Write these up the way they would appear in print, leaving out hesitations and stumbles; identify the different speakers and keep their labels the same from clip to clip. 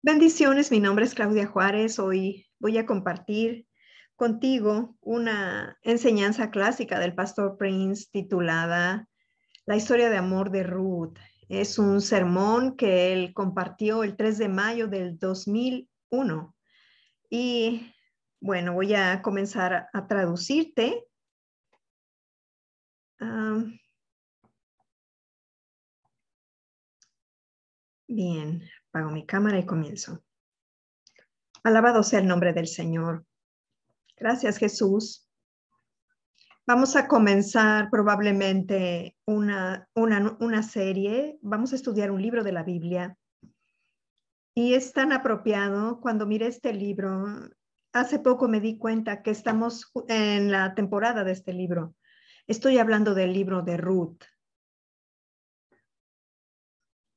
Speaker 1: Bendiciones, mi nombre es Claudia Juárez. Hoy voy a compartir contigo una enseñanza clásica del Pastor Prince titulada La historia de amor de Ruth. Es un sermón que él compartió el 3 de mayo del 2001. Y bueno, voy a comenzar a traducirte. Bien, apago mi cámara y comienzo. Alabado sea el nombre del Señor. Gracias, Jesús. Vamos a comenzar probablemente una serie. Vamos a estudiar un libro de la Biblia. Y es tan apropiado cuando miré este libro. Hace poco me di cuenta que estamos en la temporada de este libro. Estoy hablando del libro de Ruth.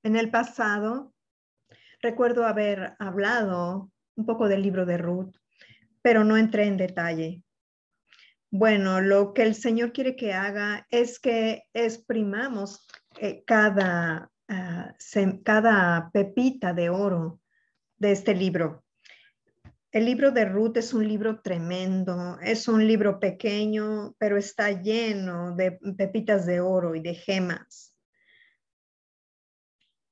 Speaker 1: En el pasado, recuerdo haber hablado un poco del libro de Ruth, pero no entré en detalle. Bueno, lo que el Señor quiere que haga es que exprimamos cada pepita de oro de este libro. El libro de Ruth es un libro tremendo, es un libro pequeño, pero está lleno de pepitas de oro y de gemas.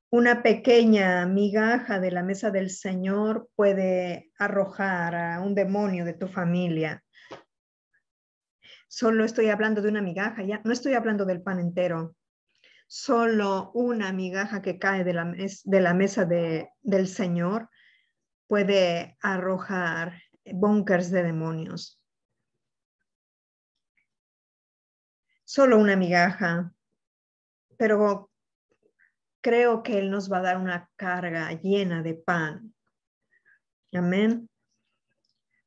Speaker 1: Una pequeña migaja de la mesa del Señor puede arrojar a un demonio de tu familia. Solo estoy hablando de una migaja, ya no estoy hablando del pan entero. Solo una migaja que cae de la mesa del Señor puede arrojar búnkers de demonios. Solo una migaja, pero creo que Él nos va a dar una carga llena de pan. Amén.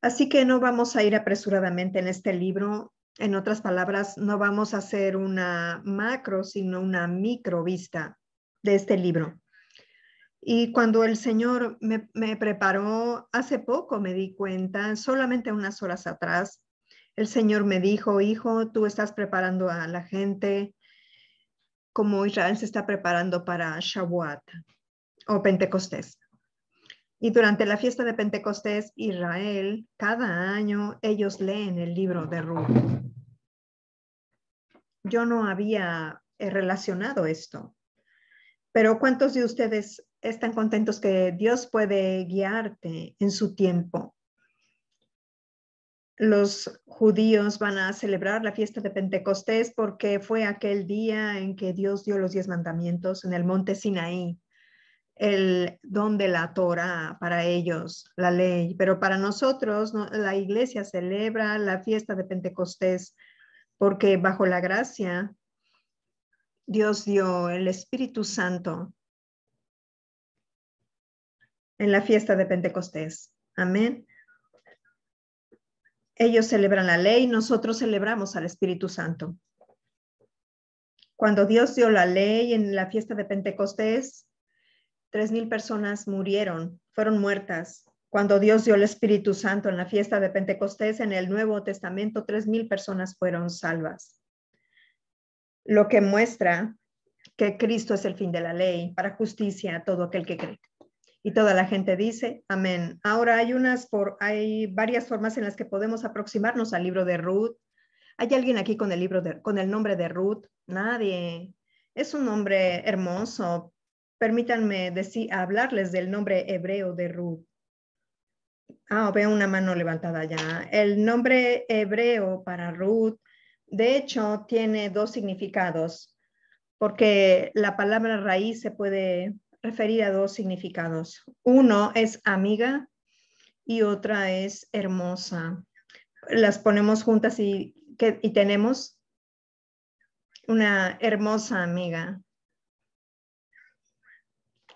Speaker 1: Así que no vamos a ir apresuradamente en este libro. En otras palabras, no vamos a hacer una macro, sino una micro vista de este libro. Y cuando el Señor me preparó, hace poco me di cuenta, solamente unas horas atrás, el Señor me dijo, hijo, tú estás preparando a la gente como Israel se está preparando para Shavuot o Pentecostés. Y durante la fiesta de Pentecostés, Israel, cada año, ellos leen el libro de Ruth. Yo no había relacionado esto. Pero ¿cuántos de ustedes están contentos que Dios puede guiarte en su tiempo? Los judíos van a celebrar la fiesta de Pentecostés porque fue aquel día en que Dios dio los 10 mandamientos en el monte Sinaí, el don de la Torá para ellos, la ley. Pero para nosotros, ¿no? La iglesia celebra la fiesta de Pentecostés porque bajo la gracia Dios dio el Espíritu Santo en la fiesta de Pentecostés. Amén. Ellos celebran la ley, nosotros celebramos al Espíritu Santo. Cuando Dios dio la ley en la fiesta de Pentecostés, 3,000 personas murieron, fueron muertas. Cuando Dios dio el Espíritu Santo en la fiesta de Pentecostés, en el Nuevo Testamento, 3,000 personas fueron salvas. Lo que muestra que Cristo es el fin de la ley para justicia a todo aquel que cree. Y toda la gente dice, amén. Ahora hay varias formas en las que podemos aproximarnos al libro de Ruth. ¿Hay alguien aquí con el nombre de Ruth? Nadie. Es un nombre hermoso. Permítanme hablarles del nombre hebreo de Ruth. Veo una mano levantada ya. El nombre hebreo para Ruth, de hecho, tiene 2 significados, porque la palabra raíz se puede referir a 2 significados. Uno es amiga y otra es hermosa. Las ponemos juntas y tenemos una hermosa amiga.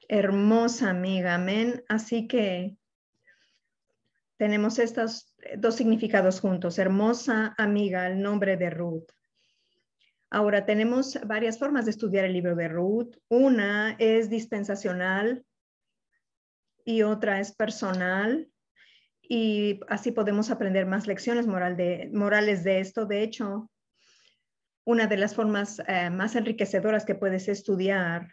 Speaker 1: Hermosa amiga, amén. Así que tenemos estos 2 significados juntos. Hermosa amiga, el nombre de Ruth. Ahora tenemos varias formas de estudiar el libro de Ruth. Una es dispensacional y otra es personal. Y así podemos aprender más lecciones morales de esto. De hecho, una de las formas más enriquecedoras que puedes estudiar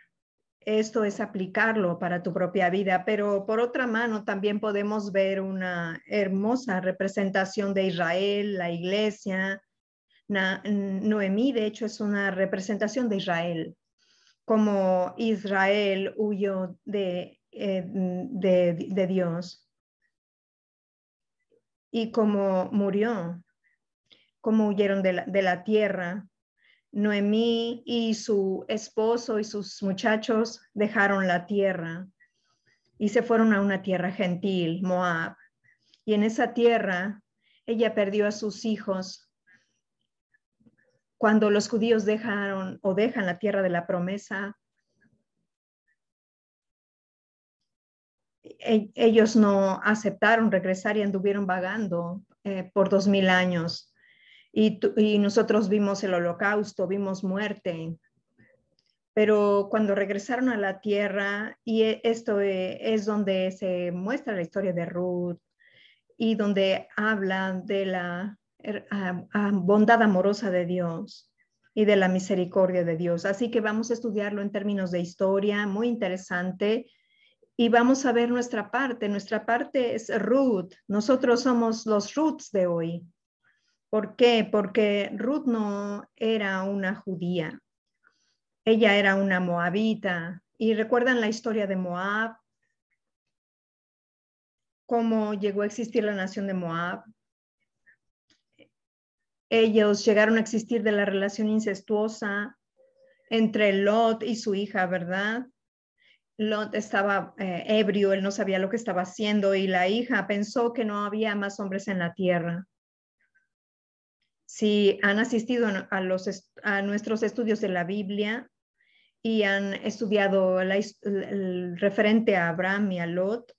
Speaker 1: Esto es aplicarlo para tu propia vida, pero por otra mano también podemos ver una hermosa representación de Israel, la iglesia. Noemí, de hecho, es una representación de Israel, como Israel huyó de Dios y como murió, como huyeron de la tierra. Noemí y su esposo y sus muchachos dejaron la tierra y se fueron a una tierra gentil, Moab. Y en esa tierra ella perdió a sus hijos. Cuando los judíos dejan la tierra de la promesa, ellos no aceptaron regresar y anduvieron vagando por 2000 años. Y nosotros vimos el holocausto, vimos muerte. Pero cuando regresaron a la tierra, y esto es donde se muestra la historia de Ruth y donde habla de la bondad amorosa de Dios y de la misericordia de Dios. Así que vamos a estudiarlo en términos de historia, muy interesante. Y vamos a ver nuestra parte. Nuestra parte es Ruth. Nosotros somos los Ruths de hoy. ¿Por qué? Porque Ruth no era una judía. Ella era una moabita. ¿Y recuerdan la historia de Moab? ¿Cómo llegó a existir la nación de Moab? Ellos llegaron a existir de la relación incestuosa entre Lot y su hija, ¿verdad? Lot estaba ebrio, él no sabía lo que estaba haciendo y la hija pensó que no había más hombres en la tierra. Si han asistido a nuestros estudios de la Biblia y han estudiado el referente a Abraham y a Lot,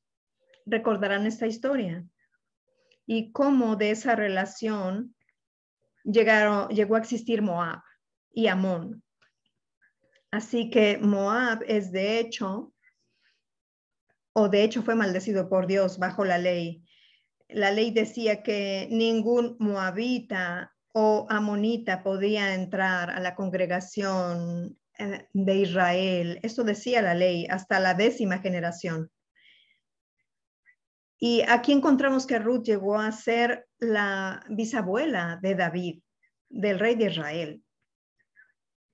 Speaker 1: recordarán esta historia y cómo de esa relación llegó a existir Moab y Amón. Así que Moab es de hecho fue maldecido por Dios bajo la ley. La ley decía que ningún moabita o amonita podía entrar a la congregación de Israel. Esto decía la ley hasta la 10ª generación. Y aquí encontramos que Ruth llegó a ser la bisabuela de David, del rey de Israel.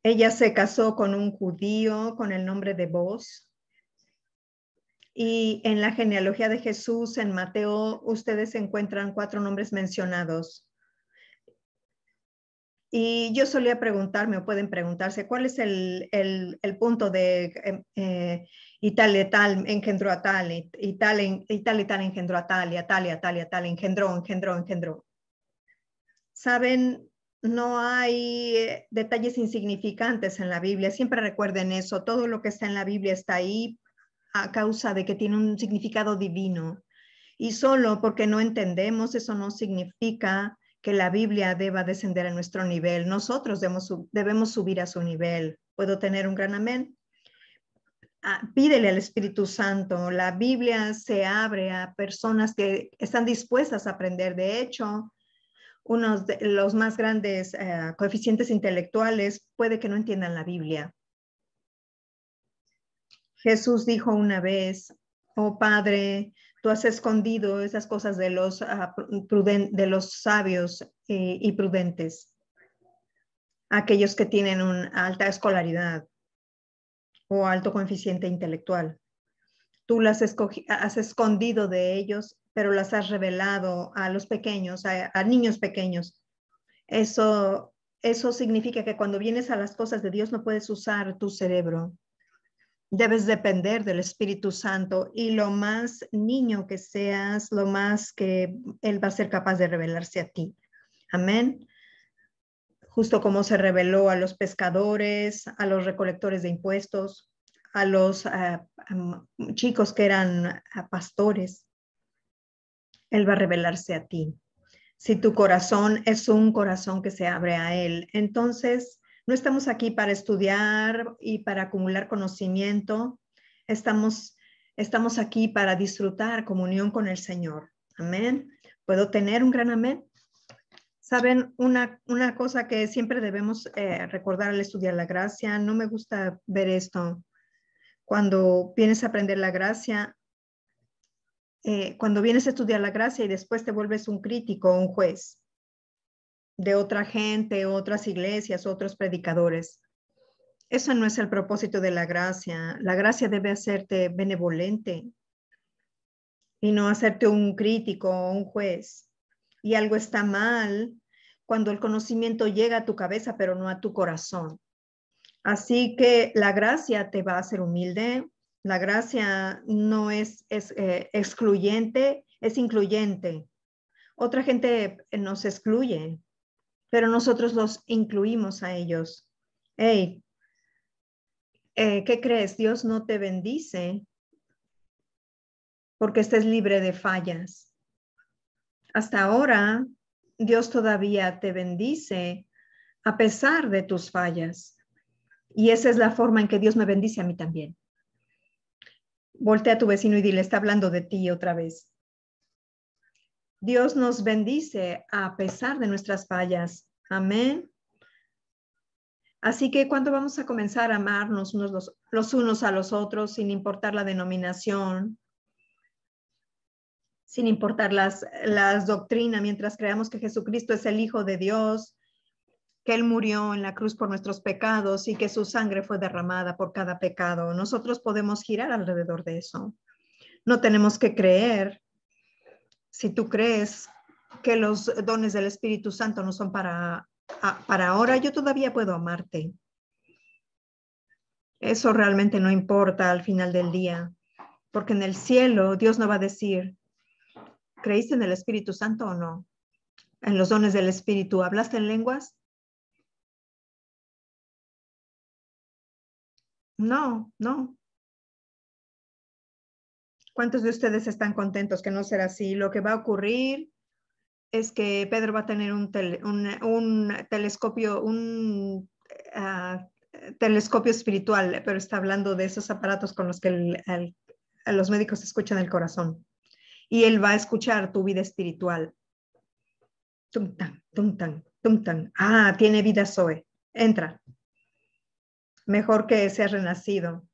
Speaker 1: Ella se casó con un judío con el nombre de Boz. Y en la genealogía de Jesús, en Mateo, ustedes encuentran 4 nombres mencionados. Y yo solía preguntarme, o pueden preguntarse, ¿cuál es el punto de y tal engendró a tal, y tal engendró a tal, y a tal, y a tal, y a tal, engendró? Saben, no hay detalles insignificantes en la Biblia. Siempre recuerden eso. Todo lo que está en la Biblia está ahí a causa de que tiene un significado divino. Y solo porque no entendemos, eso no significa que la Biblia deba descender a nuestro nivel. Nosotros debemos subir a su nivel. ¿Puedo tener un gran amén? Pídele al Espíritu Santo. La Biblia se abre a personas que están dispuestas a aprender. De hecho, unos de los más grandes coeficientes intelectuales puede que no entiendan la Biblia. Jesús dijo una vez, oh Padre, tú has escondido esas cosas de los sabios y prudentes, aquellos que tienen una alta escolaridad o alto coeficiente intelectual. Tú las has escondido de ellos, pero las has revelado a los pequeños, a niños pequeños. Eso significa que cuando vienes a las cosas de Dios no puedes usar tu cerebro. Debes depender del Espíritu Santo y lo más niño que seas, lo más que Él va a ser capaz de revelarse a ti. Amén. Justo como se reveló a los pescadores, a los recolectores de impuestos, a los chicos que eran pastores. Él va a revelarse a ti. Si tu corazón es un corazón que se abre a Él, entonces no estamos aquí para estudiar y para acumular conocimiento. Estamos aquí para disfrutar comunión con el Señor. Amén. ¿Puedo tener un gran amén? Saben, una cosa que siempre debemos recordar al estudiar la gracia, no me gusta ver esto. Cuando vienes a aprender la gracia, cuando vienes a estudiar la gracia y después te vuelves un crítico, un juez de otra gente, otras iglesias, otros predicadores. Eso no es el propósito de la gracia. La gracia debe hacerte benevolente y no hacerte un crítico o un juez. Y algo está mal cuando el conocimiento llega a tu cabeza, pero no a tu corazón. Así que la gracia te va a hacer humilde. La gracia no es excluyente, es incluyente. Otra gente nos excluye, pero nosotros los incluimos a ellos. Hey, ¿qué crees? Dios no te bendice porque estés libre de fallas. Hasta ahora, Dios todavía te bendice a pesar de tus fallas. Y esa es la forma en que Dios me bendice a mí también. Voltea a tu vecino y dile, está hablando de ti otra vez. Dios nos bendice a pesar de nuestras fallas. Amén. Así que cuando vamos a comenzar a amarnos los unos a los otros, sin importar la denominación, sin importar las doctrinas, mientras creamos que Jesucristo es el Hijo de Dios, que Él murió en la cruz por nuestros pecados y que su sangre fue derramada por cada pecado, nosotros podemos girar alrededor de eso. No tenemos que creer. Si tú crees que los dones del Espíritu Santo no son para ahora, yo todavía puedo amarte. Eso realmente no importa al final del día, porque en el cielo Dios no va a decir, ¿creíste en el Espíritu Santo o no? En los dones del Espíritu, ¿hablaste en lenguas? No, no. ¿Cuántos de ustedes están contentos que no será así? Lo que va a ocurrir es que Pedro va a tener un telescopio, telescopio espiritual, pero está hablando de esos aparatos con los que los médicos escuchan el corazón. Y él va a escuchar tu vida espiritual. Tum, tan, tum, tan, tum, tan. Ah, tiene vida Zoe. Entra. Mejor que seas renacido.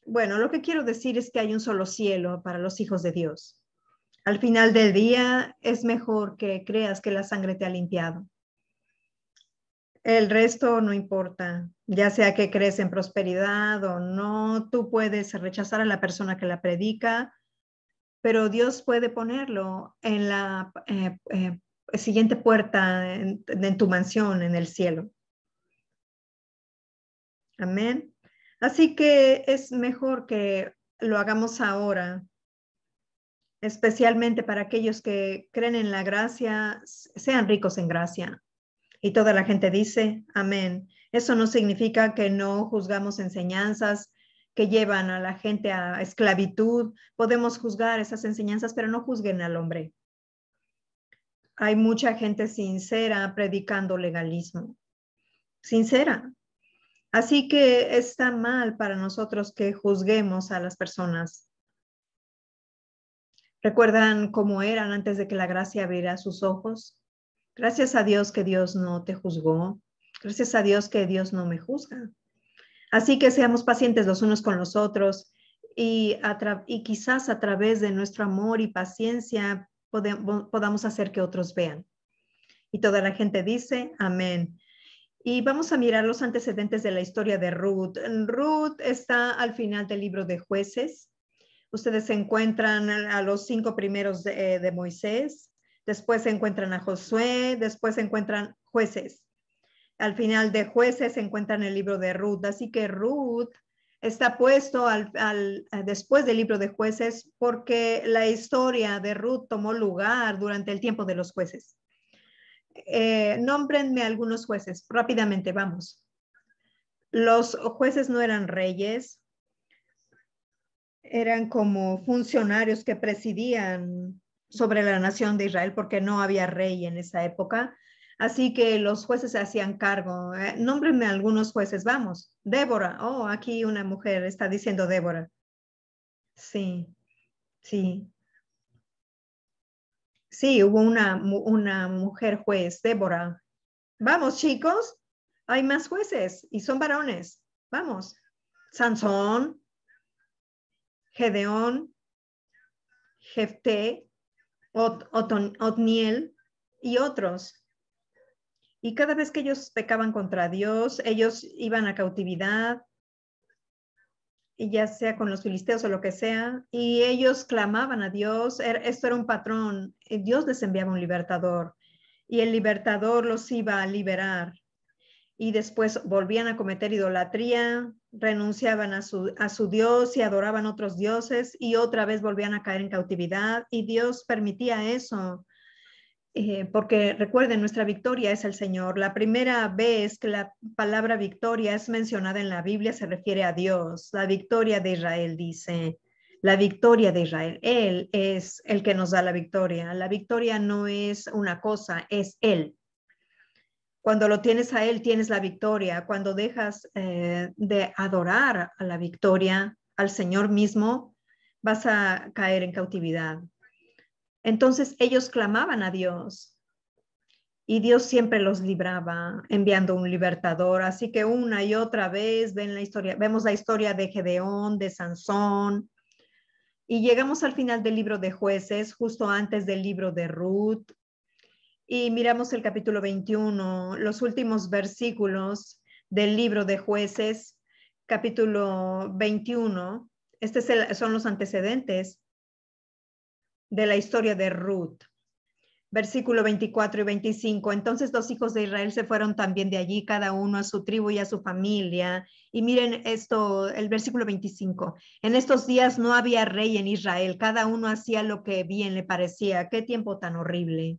Speaker 1: Bueno, lo que quiero decir es que hay un solo cielo para los hijos de Dios. Al final del día, es mejor que creas que la sangre te ha limpiado. El resto no importa, ya sea que crees en prosperidad o no, tú puedes rechazar a la persona que la predica, pero Dios puede ponerlo en la siguiente puerta en tu mansión, en el cielo. Amén. Así que es mejor que lo hagamos ahora, especialmente para aquellos que creen en la gracia, sean ricos en gracia. Y toda la gente dice, amén. Eso no significa que no juzgamos enseñanzas que llevan a la gente a esclavitud. Podemos juzgar esas enseñanzas, pero no juzguen al hombre. Hay mucha gente sincera predicando legalismo. Sincera. Así que está mal para nosotros que juzguemos a las personas. ¿Recuerdan cómo eran antes de que la gracia abriera sus ojos? Gracias a Dios que Dios no te juzgó. Gracias a Dios que Dios no me juzga. Así que seamos pacientes los unos con los otros y quizás a través de nuestro amor y paciencia podamos hacer que otros vean. Y toda la gente dice, amén. Y vamos a mirar los antecedentes de la historia de Ruth. Ruth está al final del libro de Jueces. Ustedes se encuentran a los 5 primeros de Moisés, después se encuentran a Josué, después se encuentran Jueces. Al final de Jueces se encuentran el libro de Ruth. Así que Ruth está puesto después del libro de Jueces porque la historia de Ruth tomó lugar durante el tiempo de los jueces. Nómbrenme algunos jueces, rápidamente, vamos. Los jueces no eran reyes, eran como funcionarios que presidían sobre la nación de Israel porque no había rey en esa época. Así que los jueces se hacían cargo. Nómbrenme algunos jueces, vamos. Débora, oh, aquí una mujer está diciendo Débora. Sí, sí. Sí, hubo una mujer juez, Débora. Vamos, chicos, hay más jueces y son varones. Vamos. Sansón, Gedeón, Jefté, Otniel y otros. Y cada vez que ellos pecaban contra Dios, ellos iban a cautividad, y ya sea con los filisteos o lo que sea, y ellos clamaban a Dios. Esto era un patrón. Dios les enviaba un libertador y el libertador los iba a liberar. Y después volvían a cometer idolatría, renunciaban a su Dios y adoraban otros dioses, y otra vez volvían a caer en cautividad, y Dios permitía eso. Porque recuerden, nuestra victoria es el Señor. La primera vez que la palabra victoria es mencionada en la Biblia se refiere a Dios. La victoria de Israel, dice. La victoria de Israel. Él es el que nos da la victoria. La victoria no es una cosa, es Él. Cuando lo tienes a Él, tienes la victoria. Cuando dejas de adorar a la victoria, al Señor mismo, vas a caer en cautividad. Entonces ellos clamaban a Dios y Dios siempre los libraba enviando un libertador. Así que una y otra vez vemos la historia de Gedeón, de Sansón, y llegamos al final del libro de Jueces, justo antes del libro de Ruth, y miramos el capítulo 21, los últimos versículos del libro de Jueces, capítulo 21. Son los antecedentes de la historia de Ruth. Versículo 24 y 25. Entonces los hijos de Israel se fueron también de allí, cada uno a su tribu y a su familia. Y miren esto, el versículo 25. En estos días no había rey en Israel, cada uno hacía lo que bien le parecía. Qué tiempo tan horrible.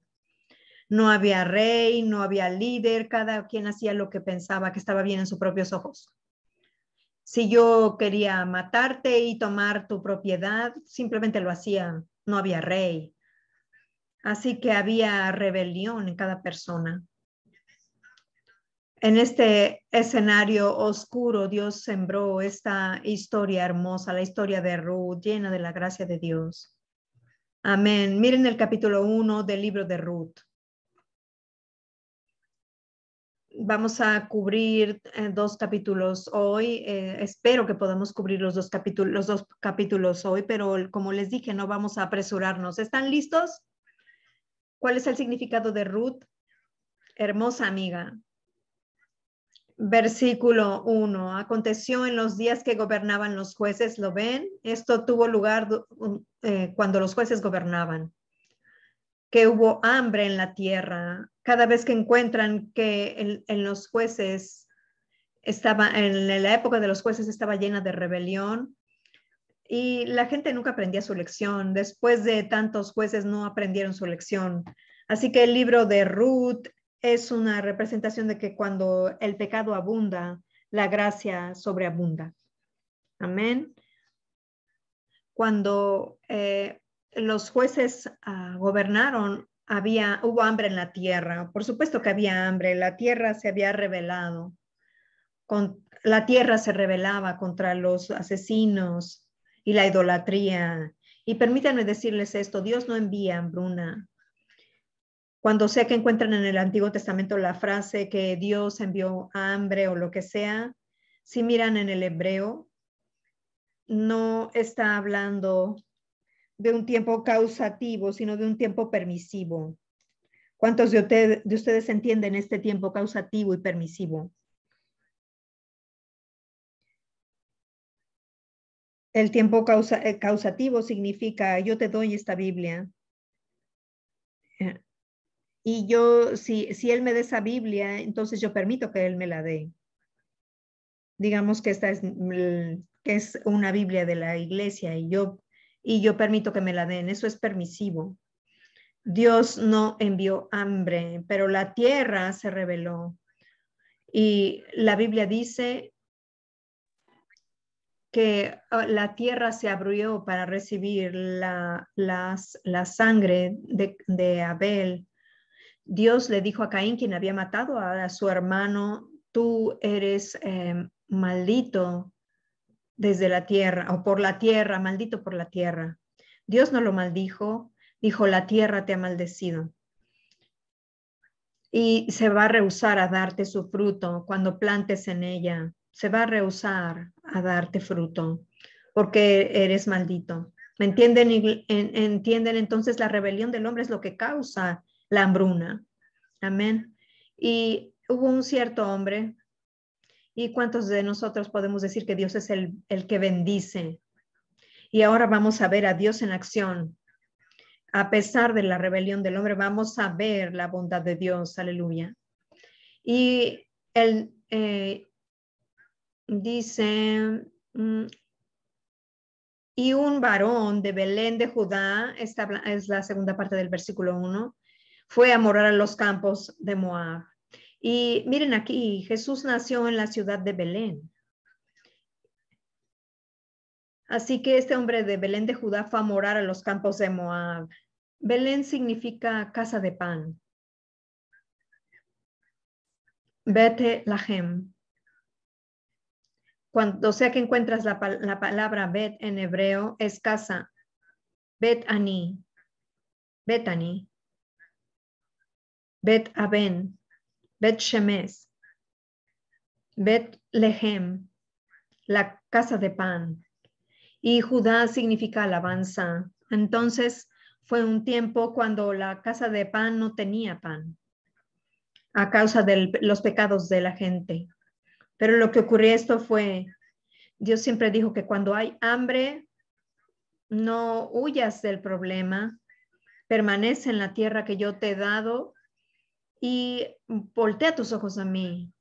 Speaker 1: No había rey, no había líder, cada quien hacía lo que pensaba que estaba bien en sus propios ojos. Si yo quería matarte y tomar tu propiedad, simplemente lo hacía. No había rey. Así que había rebelión en cada persona. En este escenario oscuro, Dios sembró esta historia hermosa, la historia de Ruth, llena de la gracia de Dios. Amén. Miren el capítulo 1 del libro de Ruth. Vamos a cubrir 2 capítulos hoy. Espero que podamos cubrir los dos capítulos hoy, pero como les dije, no vamos a apresurarnos. ¿Están listos? ¿Cuál es el significado de Ruth? Hermosa amiga. Versículo 1. Aconteció en los días que gobernaban los jueces, ¿lo ven? Esto tuvo lugar cuando los jueces gobernaban. Que hubo hambre en la tierra. Cada vez que encuentran que en los jueces en la época de los jueces estaba llena de rebelión y la gente nunca aprendía su lección. Después de tantos jueces no aprendieron su lección. Así que el libro de Ruth es una representación de que cuando el pecado abunda, la gracia sobreabunda. Amén. Cuando los jueces gobernaron, hubo hambre en la tierra. Por supuesto que había hambre. La tierra se había rebelado. La tierra se rebelaba contra los asesinos y la idolatría. Y permítanme decirles esto, Dios no envía hambruna. Cuando sea que encuentran en el Antiguo Testamento la frase que Dios envió hambre o lo que sea, si miran en el hebreo, no está hablando de un tiempo causativo, sino de un tiempo permisivo. ¿Cuántos de ustedes entienden este tiempo causativo y permisivo? El tiempo causativo significa yo te doy esta Biblia. Y yo, si Él me da esa Biblia, entonces yo permito que Él me la dé. Digamos que esta es una Biblia de la iglesia y yo permito que me la den. Eso es permisivo. Dios no envió hambre, pero la tierra se rebeló. Y la Biblia dice que la tierra se abrió para recibir la sangre de Abel. Dios le dijo a Caín, quien había matado a su hermano, tú eres maldito desde la tierra o por la tierra, maldito por la tierra. Dios no lo maldijo, dijo, la tierra te ha maldecido. Y se va a rehusar a darte su fruto cuando plantes en ella se va a rehusar a darte fruto porque eres maldito. ¿Me entienden? ¿Entienden? Entonces la rebelión del hombre es lo que causa la hambruna. Amén. Y hubo un cierto hombre. ¿Y cuántos de nosotros podemos decir que Dios es el que bendice? Y ahora vamos a ver a Dios en acción. A pesar de la rebelión del hombre, vamos a ver la bondad de Dios. Aleluya. Y él dice, y un varón de Belén de Judá, esta es la segunda parte del versículo 1, fue a morar a los campos de Moab. Y miren aquí, Jesús nació en la ciudad de Belén. Así que este hombre de Belén de Judá fue a morar a los campos de Moab. Belén significa casa de pan. Bet-Lahem. Cuando sea que encuentras la palabra Bet en hebreo, es casa. Bet-Ani. Bet-Ani. Bet-Aben. Bet-Shemes. Bet-Lehem. La casa de pan. Y Judá significa alabanza. Entonces fue un tiempo cuando la casa de pan no tenía pan a causa de los pecados de la gente. Pero lo que ocurrió esto fue, Dios siempre dijo que cuando hay hambre, no huyas del problema, permanece en la tierra que yo te he dado y voltea tus ojos a mí.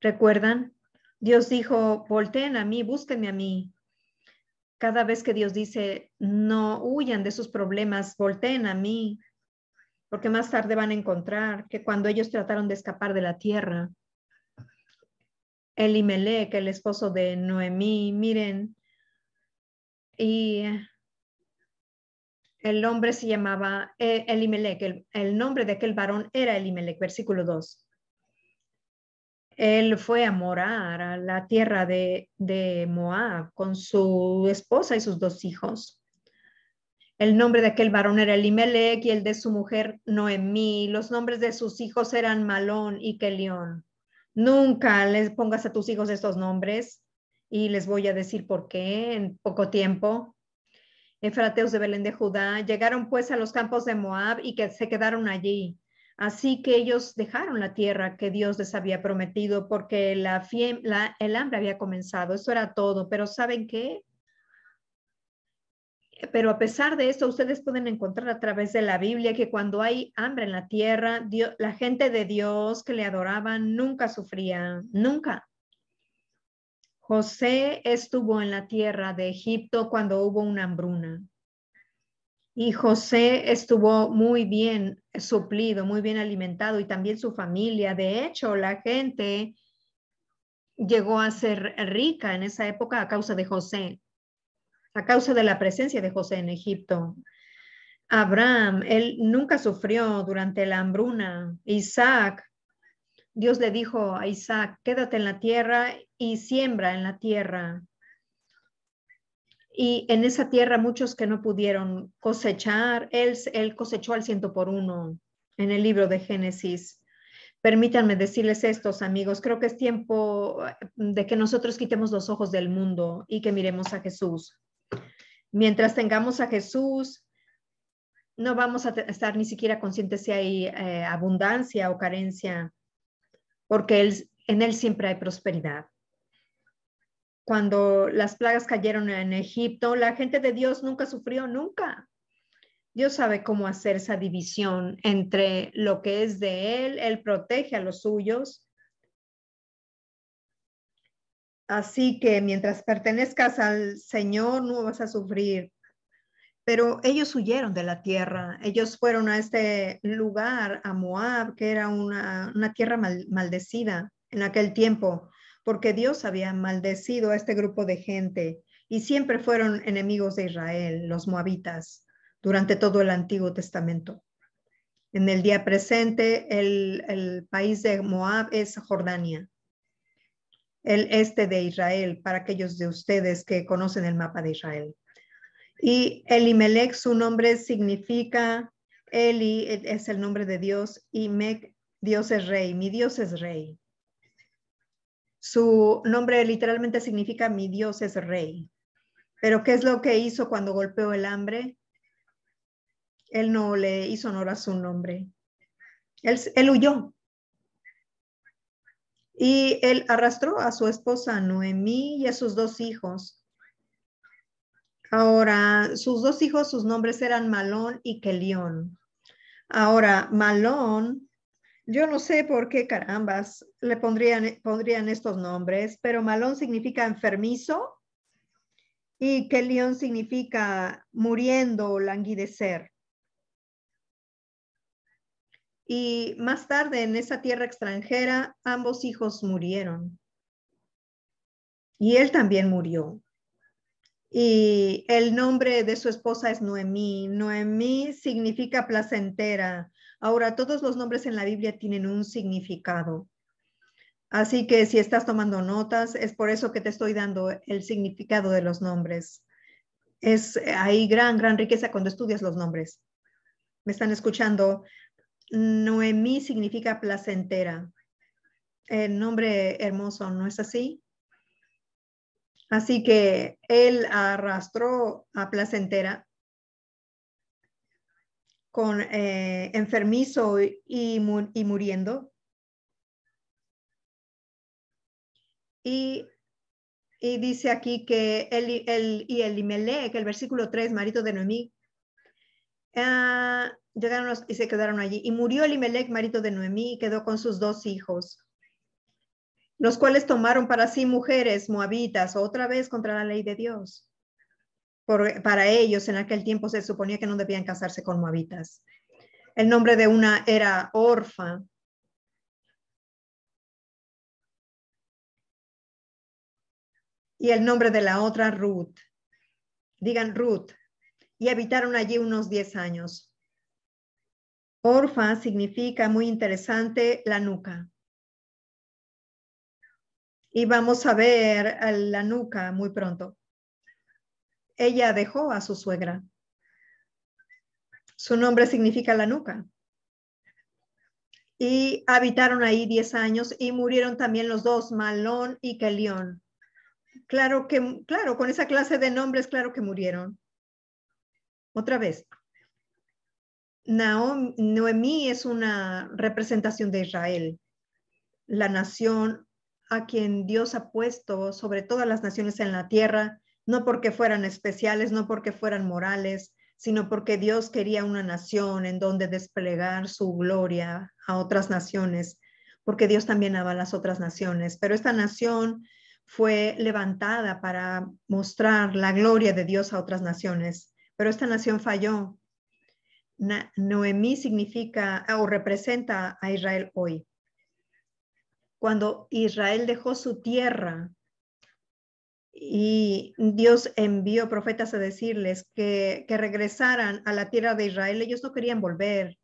Speaker 1: ¿Recuerdan? Dios dijo, volteen a mí, búsquenme a mí. Cada vez que Dios dice, no huyan de sus problemas, volteen a mí, porque más tarde van a encontrar que cuando ellos trataron de escapar de la tierra, Elimelech, el esposo de Noemí, miren, y el hombre se llamaba Elimelech, el nombre de aquel varón era Elimelech, versículo 2. Él fue a morar a la tierra de Moab con su esposa y sus 2 hijos. El nombre de aquel varón era Elimelech y el de su mujer Noemí. Los nombres de sus hijos eran Malón y Kelión. Nunca les pongas a tus hijos estos nombres y les voy a decir por qué en poco tiempo. Efrateos de Belén de Judá llegaron pues a los campos de Moab y que se quedaron allí. Así que ellos dejaron la tierra que Dios les había prometido porque el hambre había comenzado. Eso era todo. Pero ¿saben qué? Pero a pesar de esto, ustedes pueden encontrar a través de la Biblia que cuando hay hambre en la tierra, la gente de Dios que le adoraban nunca sufría, nunca. José estuvo en la tierra de Egipto cuando hubo una hambruna. Y José estuvo muy bien suplido, muy bien alimentado y también su familia. De hecho, la gente llegó a ser rica en esa época a causa de José, a causa de la presencia de José en Egipto. Abraham, él nunca sufrió durante la hambruna. Isaac, Dios le dijo a Isaac, quédate en la tierra y siembra en la tierra. Y en esa tierra muchos que no pudieron cosechar, él cosechó al 100 por 1 en el libro de Génesis. Permítanme decirles estos, amigos, creo que es tiempo de que nosotros quitemos los ojos del mundo y que miremos a Jesús. Mientras tengamos a Jesús, no vamos a estar ni siquiera conscientes si hay abundancia o carencia, porque en Él siempre hay prosperidad. Cuando las plagas cayeron en Egipto, la gente de Dios nunca sufrió, nunca. Dios sabe cómo hacer esa división entre lo que es de Él protege a los suyos. Así que mientras pertenezcas al Señor, no vas a sufrir. Pero ellos huyeron de la tierra. Ellos fueron a este lugar, a Moab, que era una tierra maldecida en aquel tiempo, porque Dios había maldecido a este grupo de gente y siempre fueron enemigos de Israel, los moabitas, durante todo el Antiguo Testamento. En el día presente, el país de Moab es Jordania, el este de Israel, para aquellos de ustedes que conocen el mapa de Israel. Y Elimelech, su nombre significa, Eli es el nombre de Dios y Mec, Dios es rey, mi Dios es rey. Su nombre literalmente significa mi Dios es rey. Pero ¿qué es lo que hizo cuando golpeó el hambre? Él no le hizo honor a su nombre. Él huyó. Y él arrastró a su esposa Noemí y a sus 2 hijos. Ahora, sus 2 hijos, sus nombres eran Malón y Kelión. Ahora, Malón, yo no sé por qué carambas le pondrían estos nombres, pero Malón significa enfermizo y Kelión significa muriendo o languidecer. Y más tarde en esa tierra extranjera, ambos hijos murieron. Y él también murió. Y el nombre de su esposa es Noemí. Noemí significa placentera. Ahora, todos los nombres en la Biblia tienen un significado. Así que si estás tomando notas, es por eso que te estoy dando el significado de los nombres. Hay gran riqueza cuando estudias los nombres. ¿Me están escuchando? Noemí significa placentera. El nombre hermoso, ¿no es así? Así que él arrastró a placentera con enfermizo y muriendo. Y dice aquí que Elimelech, el versículo 3, marido de Noemí, llegaron y se quedaron allí. Y murió Elimelech, marido de Noemí, y quedó con sus 2 hijos, los cuales tomaron para sí mujeres moabitas, otra vez contra la ley de Dios. Para ellos en aquel tiempo se suponía que no debían casarse con moabitas. El nombre de una era Orfa. Y el nombre de la otra Ruth. Digan Ruth. Y habitaron allí unos 10 años. Orfa significa, muy interesante, la nuca. Y vamos a ver a la nuca muy pronto. Ella dejó a su suegra. Su nombre significa la nuca. Y habitaron ahí 10 años y murieron también los 2, Malón y Kelión. Claro, con esa clase de nombres, claro que murieron. Otra vez. Noemí es una representación de Israel, la nación a quien Dios ha puesto sobre todas las naciones en la tierra, no porque fueran especiales, no porque fueran morales, sino porque Dios quería una nación en donde desplegar su gloria a otras naciones, porque Dios también ama a las otras naciones. Pero esta nación fue levantada para mostrar la gloria de Dios a otras naciones, pero esta nación falló. Noemí significa o representa a Israel hoy. Cuando Israel dejó su tierra y Dios envió profetas a decirles que regresaran a la tierra de Israel, ellos no querían volver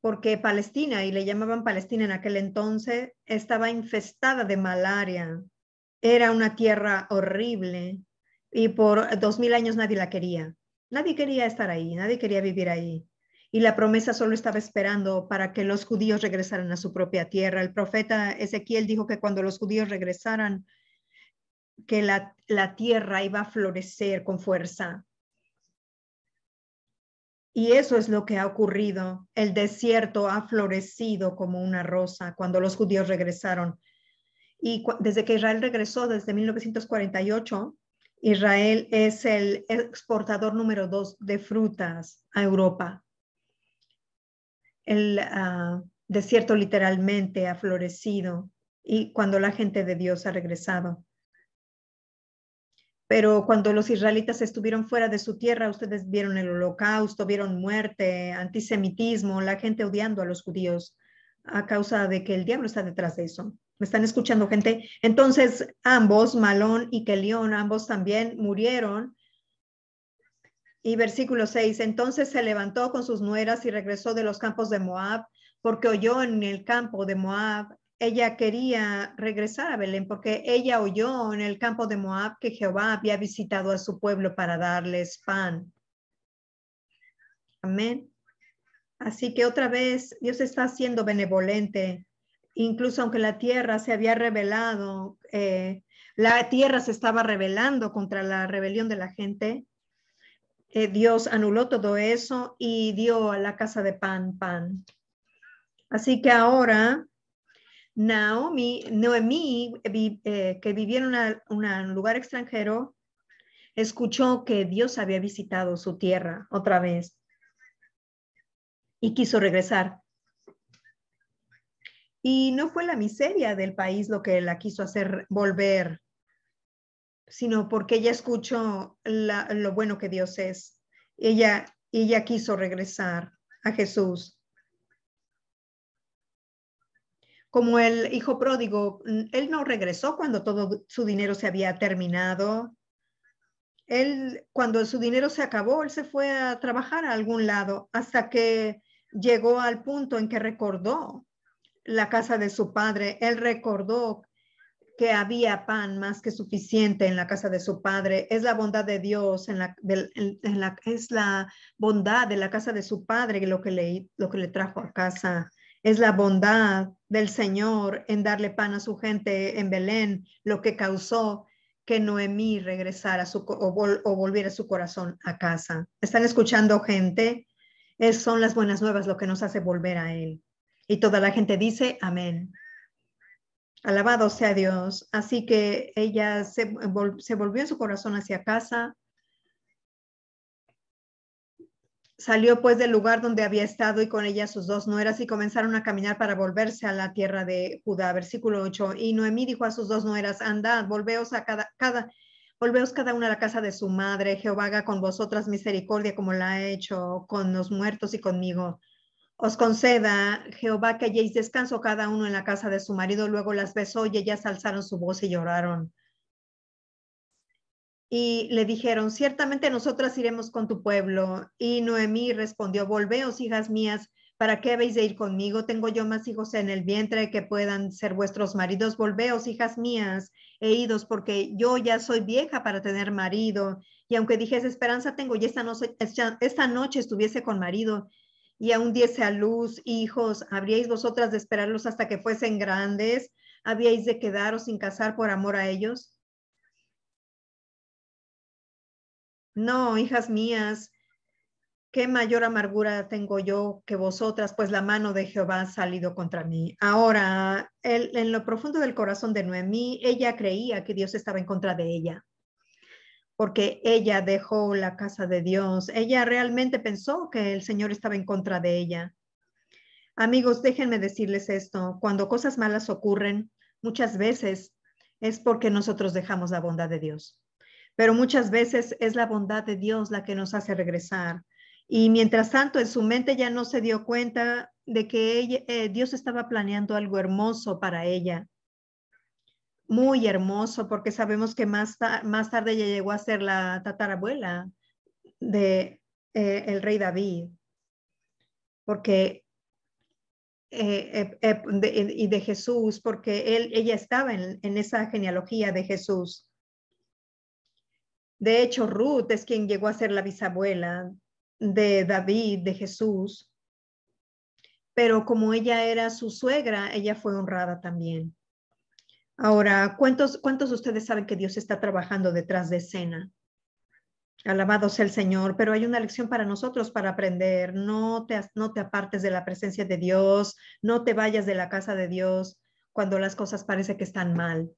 Speaker 1: porque Palestina, y le llamaban Palestina en aquel entonces, estaba infestada de malaria. Era una tierra horrible y por 2000 años nadie la quería. Nadie quería estar ahí, nadie quería vivir ahí. Y la promesa solo estaba esperando para que los judíos regresaran a su propia tierra. El profeta Ezequiel dijo que cuando los judíos regresaran, que la tierra iba a florecer con fuerza. Y eso es lo que ha ocurrido. El desierto ha florecido como una rosa cuando los judíos regresaron. Y desde que Israel regresó, desde 1948, Israel es el exportador número 2 de frutas a Europa. El desierto literalmente ha florecido y cuando la gente de Dios ha regresado. Pero cuando los israelitas estuvieron fuera de su tierra, ustedes vieron el holocausto, vieron muerte, antisemitismo, la gente odiando a los judíos a causa de que el diablo está detrás de eso. ¿Me están escuchando, gente? Entonces, ambos, Malón y Kelión, ambos también murieron. Y versículo 6, entonces se levantó con sus nueras y regresó de los campos de Moab, porque oyó en el campo de Moab. Ella quería regresar a Belén porque ella oyó en el campo de Moab que Jehová había visitado a su pueblo para darles pan. Amén. Así que otra vez Dios está siendo benevolente incluso aunque la tierra se había rebelado, la tierra se estaba rebelando contra la rebelión de la gente. Dios anuló todo eso y dio a la casa de pan. Así que ahora Noemí, que vivía en un lugar extranjero, escuchó que Dios había visitado su tierra otra vez y quiso regresar. Y no fue la miseria del país lo que la quiso hacer volver, sino porque ella escuchó lo bueno que Dios es. Ella quiso regresar a Jesús. Como el hijo pródigo, él no regresó cuando todo su dinero se había terminado. Él, cuando su dinero se acabó, él se fue a trabajar a algún lado hasta que llegó al punto en que recordó la casa de su padre. Él recordó que había pan más que suficiente en la casa de su padre. Es la bondad de Dios, es la bondad de la casa de su padre lo que le trajo a casa. Es la bondad del Señor en darle pan a su gente en Belén, lo que causó que Noemí regresara o volviera su corazón a casa. ¿Están escuchando, gente? Son las buenas nuevas lo que nos hace volver a Él. Y toda la gente dice amén. Alabado sea Dios. Así que ella se volvió en su corazón hacia casa. Salió pues del lugar donde había estado y con ella sus dos nueras y comenzaron a caminar para volverse a la tierra de Judá. Versículo 8. Y Noemí dijo a sus dos nueras, andad, volveos cada una a la casa de su madre. Jehová haga con vosotras misericordia como la ha hecho con los muertos y conmigo. Os conceda, Jehová, que halléis descanso cada uno en la casa de su marido. Luego las besó y ellas alzaron su voz y lloraron. Y le dijeron, ciertamente nosotras iremos con tu pueblo. Y Noemí respondió, volveos, hijas mías, ¿para qué habéis de ir conmigo? Tengo yo más hijos en el vientre que puedan ser vuestros maridos. Volveos, hijas mías, e idos, porque yo ya soy vieja para tener marido. Y aunque dijese esperanza tengo, y esta noche estuviese con marido, y aún diese a luz hijos, ¿habríais vosotras de esperarlos hasta que fuesen grandes? ¿Habíais de quedaros sin casar por amor a ellos? No, hijas mías, qué mayor amargura tengo yo que vosotras, pues la mano de Jehová ha salido contra mí. Ahora, en lo profundo del corazón de Noemí, ella creía que Dios estaba en contra de ella, porque ella dejó la casa de Dios. Ella realmente pensó que el Señor estaba en contra de ella. Amigos, déjenme decirles esto, cuando cosas malas ocurren, muchas veces es porque nosotros dejamos la bondad de Dios. Pero muchas veces es la bondad de Dios la que nos hace regresar. Y mientras tanto, en su mente ya no se dio cuenta de que Dios estaba planeando algo hermoso para ella. Muy hermoso, porque sabemos que más tarde ella llegó a ser la tatarabuela de el rey David. Porque y de Jesús, porque ella estaba en esa genealogía de Jesús. De hecho, Ruth es quien llegó a ser la bisabuela de David, de Jesús, pero como ella era su suegra, ella fue honrada también. Ahora, ¿cuántos de ustedes saben que Dios está trabajando detrás de escena? Alabado sea el Señor, pero hay una lección para nosotros para aprender. No te apartes de la presencia de Dios, no te vayas de la casa de Dios cuando las cosas parece que están mal.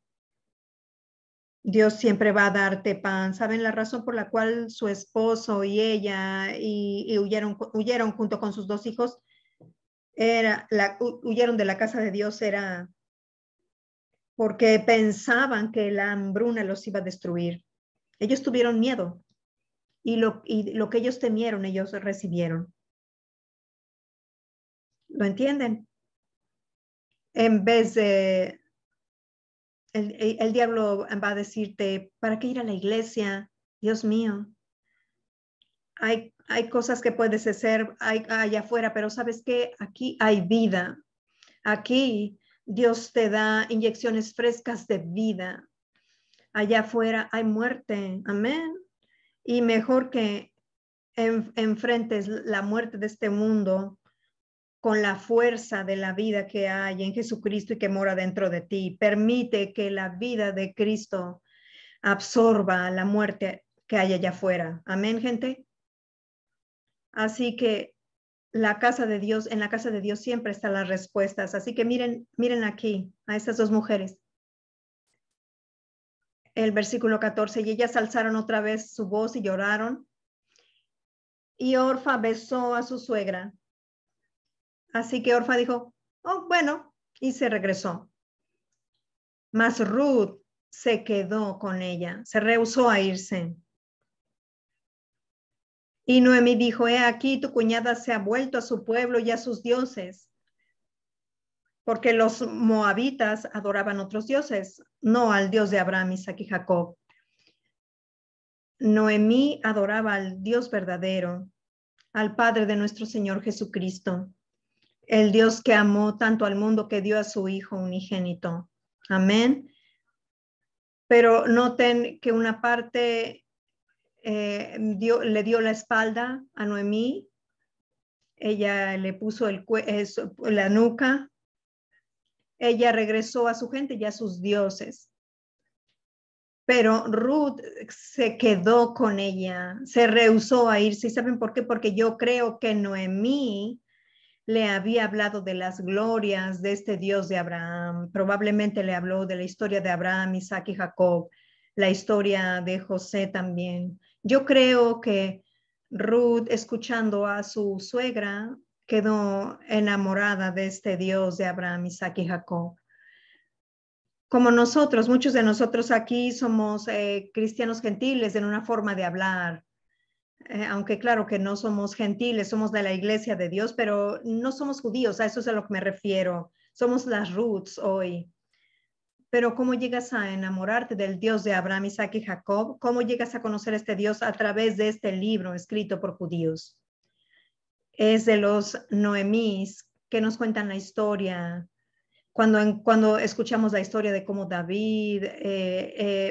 Speaker 1: Dios siempre va a darte pan. ¿Saben la razón por la cual su esposo y ella huyeron junto con sus dos hijos? Huyeron de la casa de Dios era porque pensaban que la hambruna los iba a destruir. Ellos tuvieron miedo y lo que ellos temieron, ellos recibieron. ¿Lo entienden? En vez de, el diablo va a decirte, ¿para qué ir a la iglesia? Dios mío. Hay cosas que puedes hacer allá afuera, pero ¿sabes qué? Aquí hay vida. Aquí Dios te da inyecciones frescas de vida. Allá afuera hay muerte. Amén. Y mejor que enfrentes la muerte de este mundo con la fuerza de la vida que hay en Jesucristo y que mora dentro de ti. Permite que la vida de Cristo absorba la muerte que hay allá afuera. Amén, gente. Así que la casa de Dios, en la casa de Dios siempre están las respuestas. Así que miren aquí a estas dos mujeres. El versículo 14, y ellas alzaron otra vez su voz y lloraron. Y Orfa besó a su suegra. Así que Orfa dijo, oh, bueno, y se regresó. Mas Ruth se quedó con ella, se rehusó a irse. Y Noemí dijo, he aquí, tu cuñada se ha vuelto a su pueblo y a sus dioses, porque los moabitas adoraban otros dioses, no al Dios de Abraham, Isaac y Jacob. Noemí adoraba al Dios verdadero, al Padre de nuestro Señor Jesucristo, el Dios que amó tanto al mundo que dio a su Hijo unigénito. Amén. Pero noten que una parte le dio la espalda a Noemí. Ella le puso la nuca. Ella regresó a su gente y a sus dioses. Pero Ruth se quedó con ella, se rehusó a irse. ¿Y saben por qué? Porque yo creo que Noemí le había hablado de las glorias de este Dios de Abraham. Probablemente le habló de la historia de Abraham, Isaac y Jacob, la historia de José también. Yo creo que Ruth, escuchando a su suegra, quedó enamorada de este Dios de Abraham, Isaac y Jacob. Como nosotros, muchos de nosotros aquí somos cristianos gentiles en una forma de hablar. Aunque claro que no somos gentiles, somos de la iglesia de Dios, pero no somos judíos, a eso es a lo que me refiero. Somos las roots hoy. Pero ¿cómo llegas a enamorarte del Dios de Abraham, Isaac y Jacob? ¿Cómo llegas a conocer a este Dios a través de este libro escrito por judíos? Es de los Noemís que nos cuentan la historia. Cuando escuchamos la historia de cómo David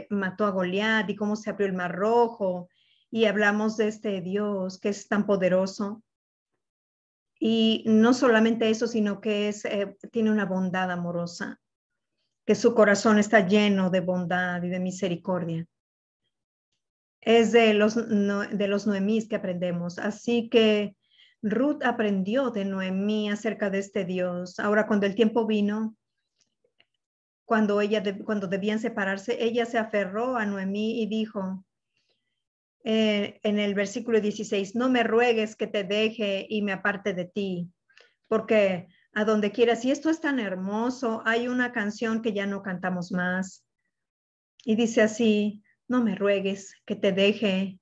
Speaker 1: mató a Goliat y cómo se abrió el Mar Rojo, y hablamos de este Dios que es tan poderoso. Y no solamente eso, sino que tiene una bondad amorosa, que su corazón está lleno de bondad y de misericordia. Es de los Noemís que aprendemos. Así que Ruth aprendió de Noemí acerca de este Dios. Ahora, cuando el tiempo vino, cuando debían separarse, ella se aferró a Noemí y dijo, en el versículo 16, no me ruegues que te deje y me aparte de ti, porque a donde quieras, y esto es tan hermoso, hay una canción que ya no cantamos más, y dice así, no me ruegues que te deje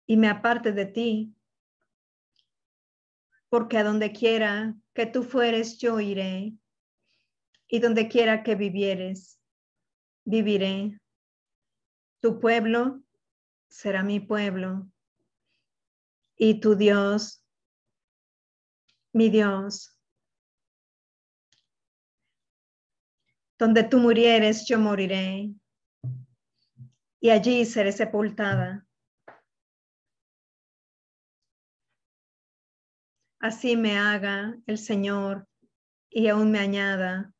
Speaker 1: y me aparte de ti, porque a donde quiera que tú fueres, yo iré, y donde quiera que vivieres, viviré. Tu pueblo será mi pueblo, y tu Dios, mi Dios. Donde tú murieres, yo moriré, y allí seré sepultada. Así me haga el Señor y aún me añada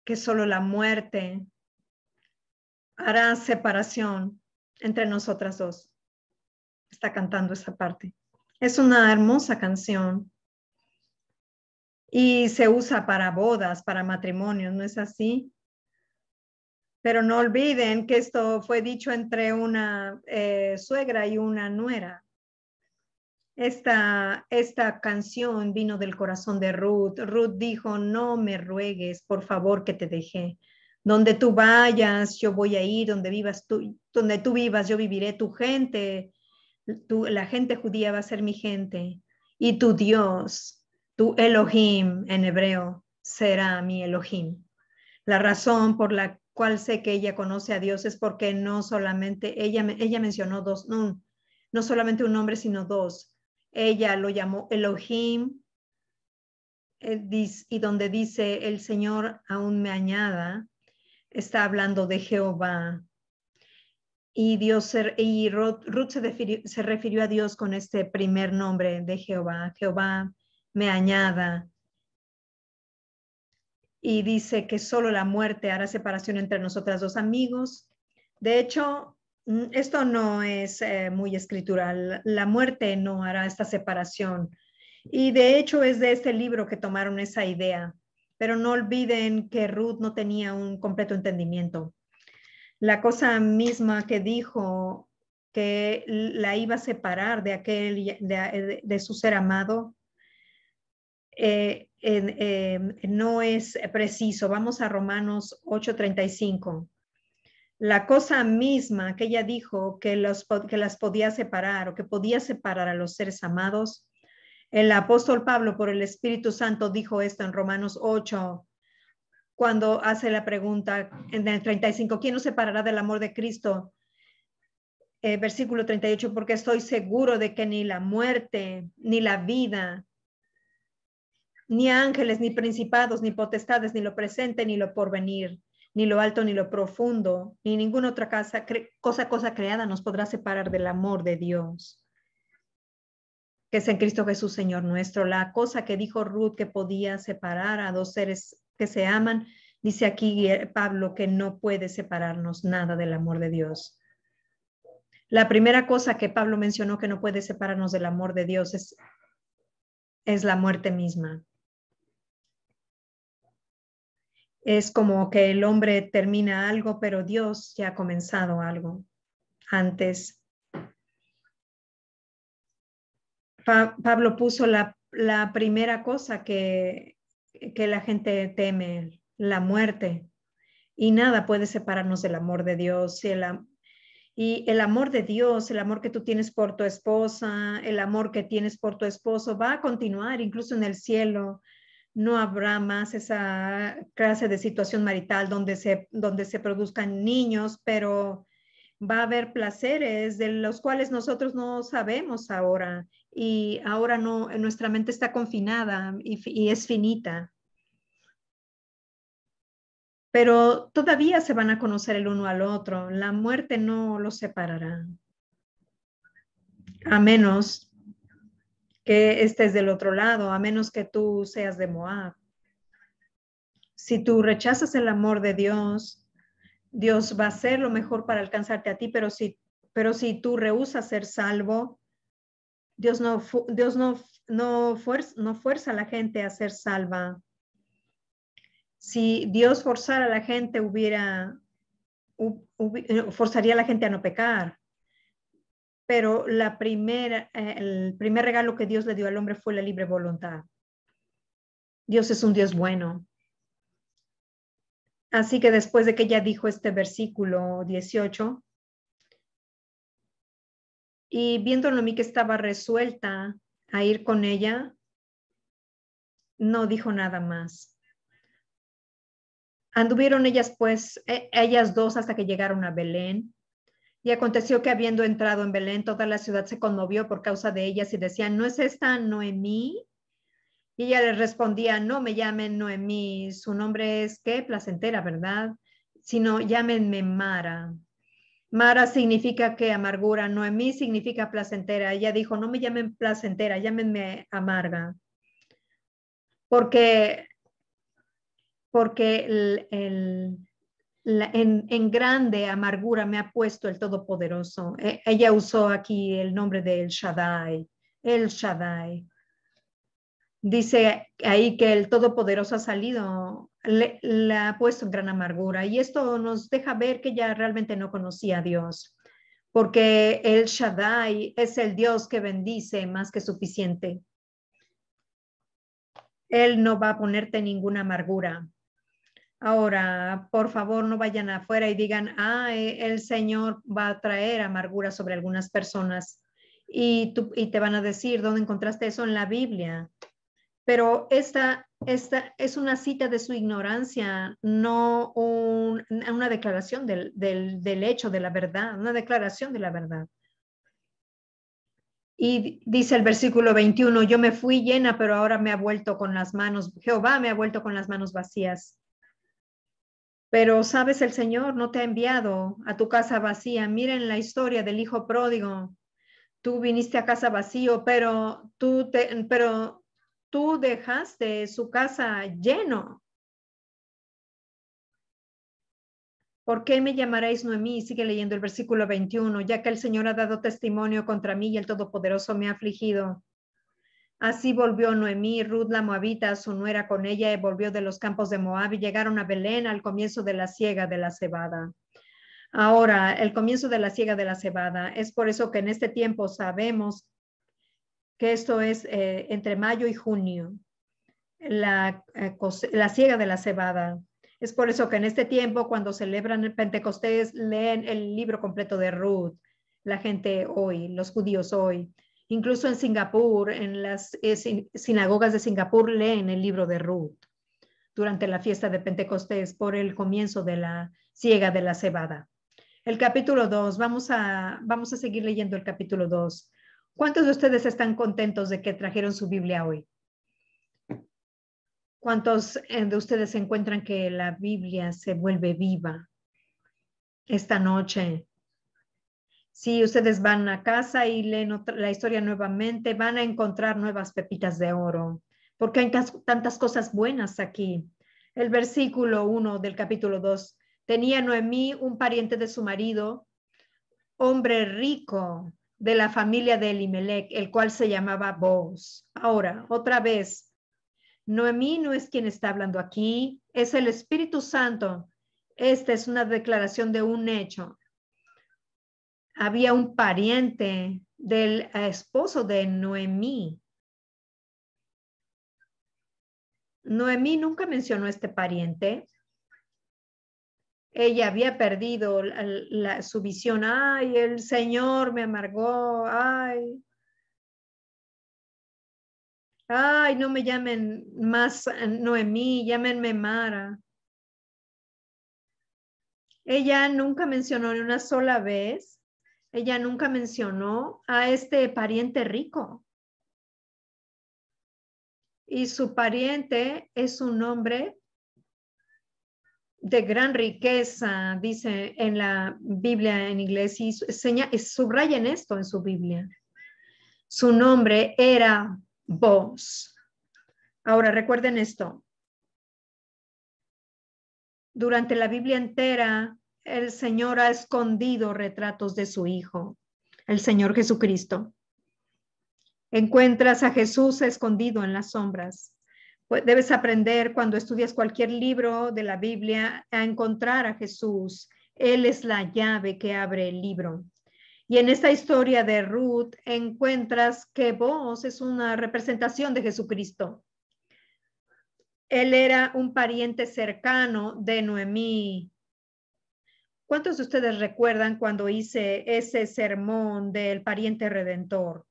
Speaker 1: que solo la muerte hará separación entre nosotras dos. Está cantando esa parte. Es una hermosa canción y se usa para bodas, para matrimonios, ¿no es así? Pero no olviden que esto fue dicho entre una suegra y una nuera. Esta canción vino del corazón de Ruth. Ruth dijo, no me ruegues, por favor, que te deje. Donde tú vayas, yo voy a ir. Donde tú vivas, yo viviré. Tu gente, la gente judía va a ser mi gente. Y tu Dios, tu Elohim en hebreo, será mi Elohim. La razón por la cual sé que ella conoce a Dios es porque no solamente, ella mencionó dos, no solamente un nombre, sino dos. Ella lo llamó Elohim, y donde dice el Señor aún me añada, está hablando de Jehová. Y Ruth se refirió a Dios con este primer nombre de Jehová. Jehová me añada. Y dice que solo la muerte hará separación entre nosotras dos, amigos. De hecho, esto no es muy escritural. La muerte no hará esta separación. Y de hecho es de este libro que tomaron esa idea. Pero no olviden que Ruth no tenía un completo entendimiento. La cosa misma que dijo que la iba a separar de aquel, de su ser amado, no es preciso. Vamos a Romanos 8:35. La cosa misma que ella dijo que las podía separar o que podía separar a los seres amados, el apóstol Pablo por el Espíritu Santo dijo esto en Romanos 8, cuando hace la pregunta en el 35, ¿quién nos separará del amor de Cristo? Versículo 38, porque estoy seguro de que ni la muerte, ni la vida, ni ángeles, ni principados, ni potestades, ni lo presente, ni lo porvenir, ni lo alto, ni lo profundo, ni ninguna otra cosa creada nos podrá separar del amor de Dios, que es en Cristo Jesús, Señor nuestro. La cosa que dijo Ruth que podía separar a dos seres que se aman, dice aquí Pablo que no puede separarnos nada del amor de Dios. La primera cosa que Pablo mencionó que no puede separarnos del amor de Dios es la muerte misma. Es como que el hombre termina algo, pero Dios ya ha comenzado algo antes. Pablo puso la primera cosa que la gente teme, la muerte. Y nada puede separarnos del amor de Dios. Y el amor de Dios, el amor que tú tienes por tu esposa, el amor que tienes por tu esposo, va a continuar incluso en el cielo. No habrá más esa clase de situación marital donde se produzcan niños, pero va a haber placeres de los cuales nosotros no sabemos ahora. Y ahora no, nuestra mente está confinada y es finita. Pero todavía se van a conocer el uno al otro. La muerte no los separará. A menos que estés del otro lado, a menos que tú seas de Moab. Si tú rechazas el amor de Dios, Dios va a hacer lo mejor para alcanzarte a ti, pero si tú rehusas ser salvo, Dios no fuerza a la gente a ser salva. Si Dios forzara a la gente, forzaría a la gente a no pecar. Pero el primer regalo que Dios le dio al hombre fue la libre voluntad. Dios es un Dios bueno. Así que después de que ella dijo este versículo 18, y viéndolo a mí que estaba resuelta a ir con ella, no dijo nada más. Anduvieron ellas ellas dos hasta que llegaron a Belén. Y aconteció que habiendo entrado en Belén, toda la ciudad se conmovió por causa de ellas y decían, ¿no es esta Noemí? Y ella les respondía, no me llamen Noemí, su nombre es ¿qué? Placentera, ¿verdad? Sino llámenme Mara. Mara significa que amargura, Noemí significa placentera. Ella dijo, no me llamen placentera, llámenme amarga. Porque en grande amargura me ha puesto el Todopoderoso. Ella usó aquí el nombre de El Shaddai. El Shaddai. Dice ahí que el Todopoderoso ha salido, la ha puesto en gran amargura. Y esto nos deja ver que ella realmente no conocía a Dios. Porque el Shaddai es el Dios que bendice más que suficiente. Él no va a ponerte ninguna amargura. Ahora, por favor, no vayan afuera y digan, el Señor va a traer amargura sobre algunas personas y te van a decir, ¿dónde encontraste eso en la Biblia? Pero esta es una cita de su ignorancia, no una declaración del hecho, de la verdad, una declaración de la verdad. Y dice el versículo 21, yo me fui llena, pero ahora me ha vuelto con las manos, Jehová me ha vuelto con las manos vacías. Pero sabes, el Señor no te ha enviado a tu casa vacía. Miren la historia del hijo pródigo. Tú viniste a casa vacío, pero tú dejaste su casa lleno. ¿Por qué me llamaréis Noemí? Sigue leyendo el versículo 21, ya que el Señor ha dado testimonio contra mí y el Todopoderoso me ha afligido. Así volvió Noemí, Ruth la Moabita, su nuera con ella, y volvió de los campos de Moab y llegaron a Belén al comienzo de la siega de la cebada. Ahora, el comienzo de la siega de la cebada. Es por eso que en este tiempo sabemos que esto es entre mayo y junio, la siega de la cebada. Es por eso que en este tiempo, cuando celebran el Pentecostés, leen el libro completo de Ruth. La gente hoy, los judíos hoy. Incluso en Singapur, en las sinagogas de Singapur, leen el libro de Ruth durante la fiesta de Pentecostés por el comienzo de la siega de la cebada. El capítulo 2, vamos a seguir leyendo el capítulo 2. ¿Cuántos de ustedes están contentos de que trajeron su Biblia hoy? ¿Cuántos de ustedes encuentran que la Biblia se vuelve viva esta noche? Si ustedes van a casa y leen la historia nuevamente, van a encontrar nuevas pepitas de oro, porque hay tantas cosas buenas aquí. El versículo 1 del capítulo 2. Tenía Noemí un pariente de su marido, hombre rico de la familia de Elimelech, el cual se llamaba Booz. Ahora, otra vez, Noemí no es quien está hablando aquí, es el Espíritu Santo. Esta es una declaración de un hecho. Había un pariente del esposo de Noemí. Noemí nunca mencionó este pariente. Ella había perdido su visión. Ay, el Señor me amargó. Ay, no me llamen más Noemí, llámenme Mara. Ella nunca mencionó ni una sola vez. Ella nunca mencionó a este pariente rico. Y su pariente es un hombre de gran riqueza, dice en la Biblia en inglés, y subrayen esto en su Biblia. Su nombre era Booz. Ahora recuerden esto. Durante la Biblia entera, el Señor ha escondido retratos de su Hijo, el Señor Jesucristo. Encuentras a Jesús escondido en las sombras. Pues debes aprender cuando estudias cualquier libro de la Biblia a encontrar a Jesús. Él es la llave que abre el libro. Y en esta historia de Ruth encuentras que Booz es una representación de Jesucristo. Él era un pariente cercano de Noemí. ¿Cuántos de ustedes recuerdan cuando hice ese sermón del pariente redentor?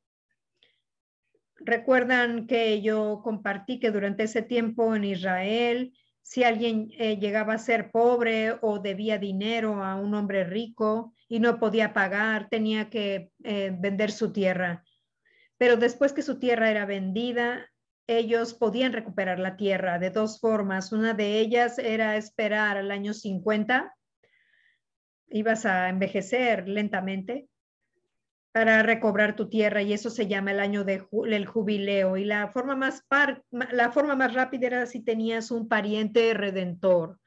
Speaker 1: Recuerdan que yo compartí que durante ese tiempo en Israel, si alguien llegaba a ser pobre o debía dinero a un hombre rico y no podía pagar, tenía que vender su tierra. Pero después que su tierra era vendida, ellos podían recuperar la tierra de dos formas. Una de ellas era esperar al año 50. Ibas a envejecer lentamente para recobrar tu tierra y eso se llama el año del jubileo. Y la forma más rápida era si tenías un pariente redentor.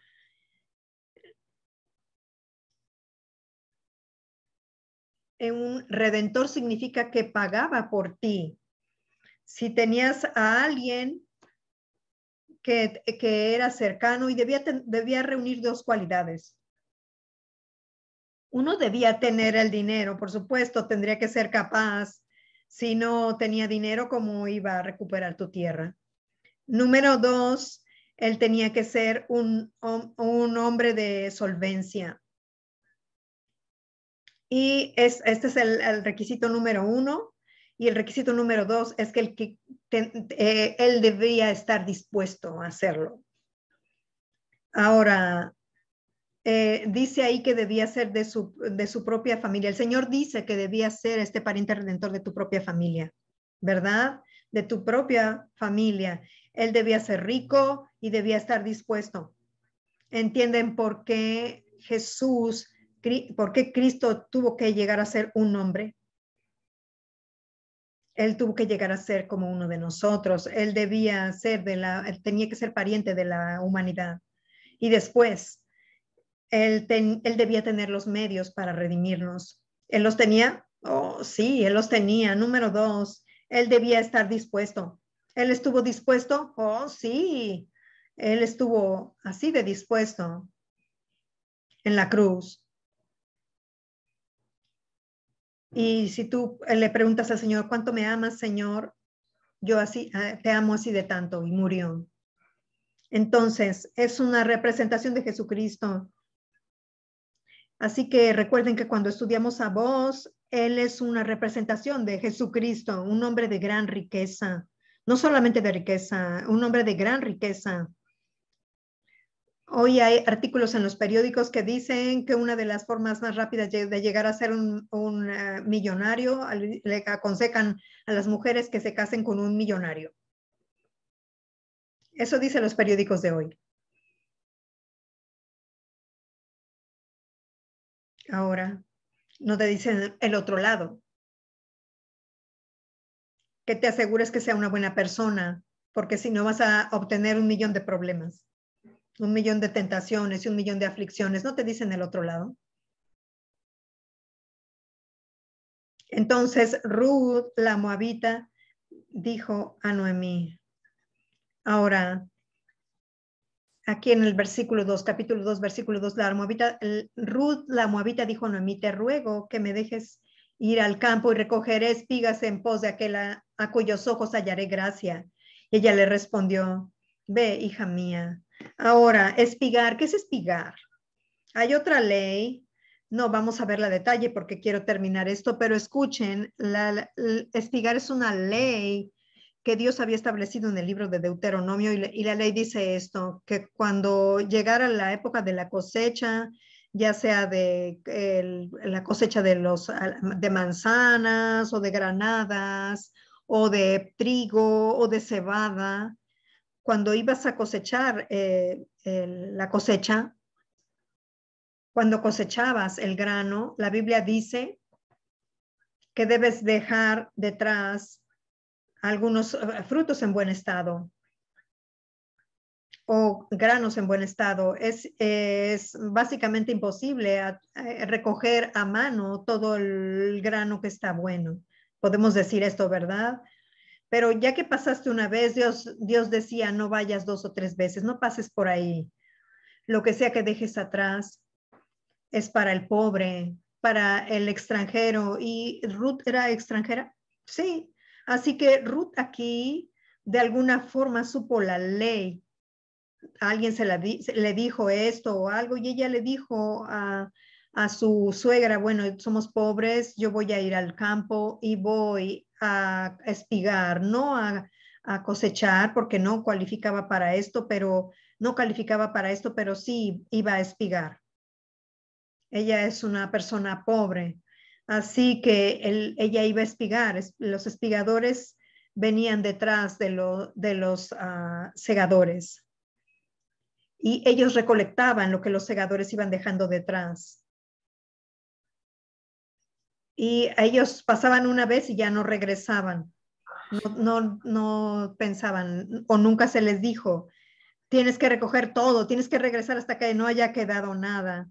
Speaker 1: Un redentor significa que pagaba por ti. Si tenías a alguien que era cercano y debía reunir dos cualidades. Uno debía tener el dinero, por supuesto, tendría que ser capaz. Si no tenía dinero, ¿cómo iba a recuperar tu tierra? Número dos, él tenía que ser un hombre de solvencia. Y este es el requisito número uno. Y el requisito número dos es que él debía estar dispuesto a hacerlo. Ahora, dice ahí que debía ser de su propia familia. El Señor dice que debía ser este pariente redentor de tu propia familia, ¿verdad? De tu propia familia. Él debía ser rico y debía estar dispuesto. ¿Entienden por qué por qué Cristo tuvo que llegar a ser un hombre? Él tuvo que llegar a ser como uno de nosotros. Él tenía que ser pariente de la humanidad. Y después, él debía tener los medios para redimirnos. ¿Él los tenía? Oh, sí, él los tenía. Número 2, él debía estar dispuesto. ¿Él estuvo dispuesto? Oh, sí. Él estuvo así de dispuesto en la cruz. Y si tú le preguntas al Señor, ¿cuánto me amas, Señor? Yo así, te amo así de tanto, y murió. Entonces, es una representación de Jesucristo. Así que recuerden que cuando estudiamos a vos, Él es una representación de Jesucristo, un hombre de gran riqueza. No solamente de riqueza, un hombre de gran riqueza. Hoy hay artículos en los periódicos que dicen que una de las formas más rápidas de llegar a ser un millonario, le aconsejan a las mujeres que se casen con un millonario. Eso dicen los periódicos de hoy. Ahora, no te dicen el otro lado. Que te asegures que sea una buena persona, porque si no vas a obtener 1,000,000 de problemas, 1,000,000 de tentaciones y 1,000,000 de aflicciones. No te dicen el otro lado. Entonces Ruth, la moabita, dijo a Noemí. Ahora, aquí en el versículo 2, capítulo 2, versículo 2, Ruth, la moabita, dijo a Noemí, te ruego que me dejes ir al campo y recogeré espigas en pos de aquel a cuyos ojos hallaré gracia. Y ella le respondió, ve, hija mía. Ahora, espigar, ¿qué es espigar? Hay otra ley, no vamos a verla a detalle porque quiero terminar esto, pero escuchen, espigar es una ley que Dios había establecido en el libro de Deuteronomio y la ley dice esto, que cuando llegara la época de la cosecha, ya sea de la cosecha de manzanas o de granadas o de trigo o de cebada, cuando ibas a cosechar la cosecha, cuando cosechabas el grano, la Biblia dice que debes dejar detrás algunos frutos en buen estado o granos en buen estado. Es básicamente imposible recoger a mano todo el grano que está bueno. Podemos decir esto, ¿verdad? Pero ya que pasaste una vez, Dios decía, no vayas 2 o 3 veces, no pases por ahí. Lo que sea que dejes atrás es para el pobre, para el extranjero. ¿Y Ruth era extranjera? Sí. Así que Ruth aquí de alguna forma supo la ley. Alguien le dijo esto o algo y ella le dijo a su suegra, bueno, somos pobres, yo voy a ir al campo y voy a espigar, no a cosechar porque no cualificaba para esto, pero sí iba a espigar. Ella es una persona pobre, así que ella iba a espigar. Los espigadores venían detrás de los segadores y ellos recolectaban lo que los segadores iban dejando detrás. Y ellos pasaban una vez y ya no regresaban. No pensaban o nunca se les dijo, tienes que recoger todo, tienes que regresar hasta que no haya quedado nada.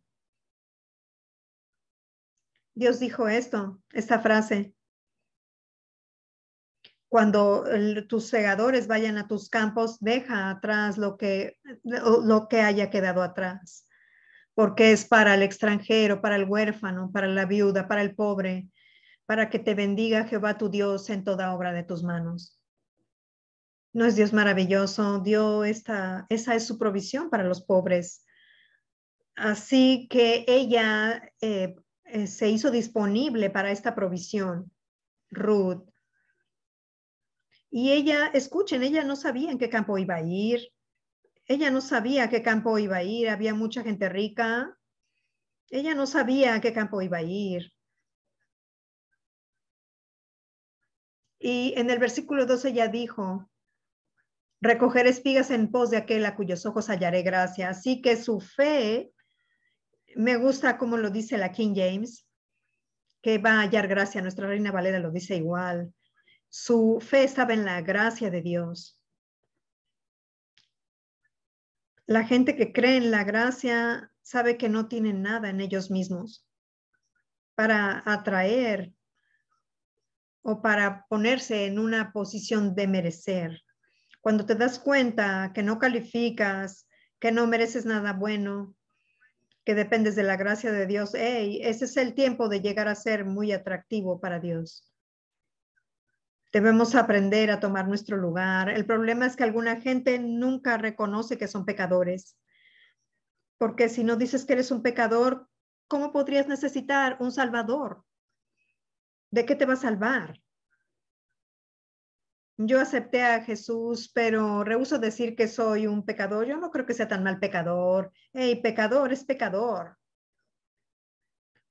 Speaker 1: Dios dijo esta frase. Cuando tus segadores vayan a tus campos, deja atrás lo que haya quedado atrás, porque es para el extranjero, para el huérfano, para la viuda, para el pobre, para que te bendiga Jehová tu Dios en toda obra de tus manos. ¿No es Dios maravilloso? Esa es su provisión para los pobres. Así que ella se hizo disponible para esta provisión, Ruth. Y escuchen, ella no sabía en qué campo iba a ir. Ella no sabía a qué campo iba a ir. Había mucha gente rica. Ella no sabía a qué campo iba a ir. Y en el versículo 12 ella dijo, recoger espigas en pos de aquel a cuyos ojos hallaré gracia. Así que su fe, me gusta como lo dice la King James, que va a hallar gracia. Nuestra Reina Valera lo dice igual. Su fe estaba en la gracia de Dios. La gente que cree en la gracia sabe que no tienen nada en ellos mismos para atraer o para ponerse en una posición de merecer. Cuando te das cuenta que no calificas, que no mereces nada bueno, que dependes de la gracia de Dios, hey, ese es el tiempo de llegar a ser muy atractivo para Dios. Debemos aprender a tomar nuestro lugar. El problema es que alguna gente nunca reconoce que son pecadores. Porque si no dices que eres un pecador, ¿cómo podrías necesitar un salvador? ¿De qué te va a salvar? Yo acepté a Jesús, pero rehúso decir que soy un pecador. Yo no creo que sea tan mal pecador. Hey, pecador es pecador.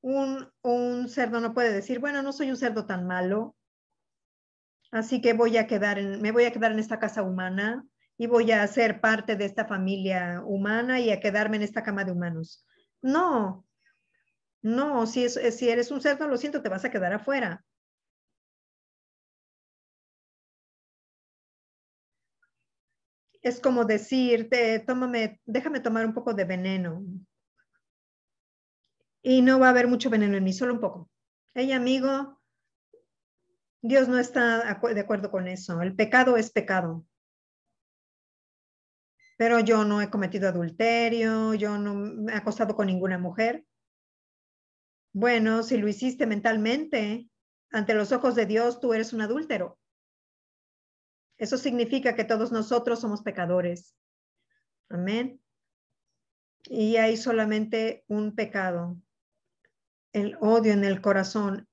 Speaker 1: Un cerdo no puede decir, bueno, no soy un cerdo tan malo, así que me voy a quedar en esta casa humana y voy a ser parte de esta familia humana y a quedarme en esta cama de humanos. No, no, si eres un cerdo, lo siento, te vas a quedar afuera. Es como decirte, déjame tomar un poco de veneno. Y no va a haber mucho veneno en mí, solo un poco. Hey, amigo, Dios no está de acuerdo con eso. El pecado es pecado. Pero yo no he cometido adulterio, yo no me he acostado con ninguna mujer. Bueno, si lo hiciste mentalmente, ante los ojos de Dios, tú eres un adúltero. Eso significa que todos nosotros somos pecadores. Amén. Y hay solamente un pecado, el odio en el corazón.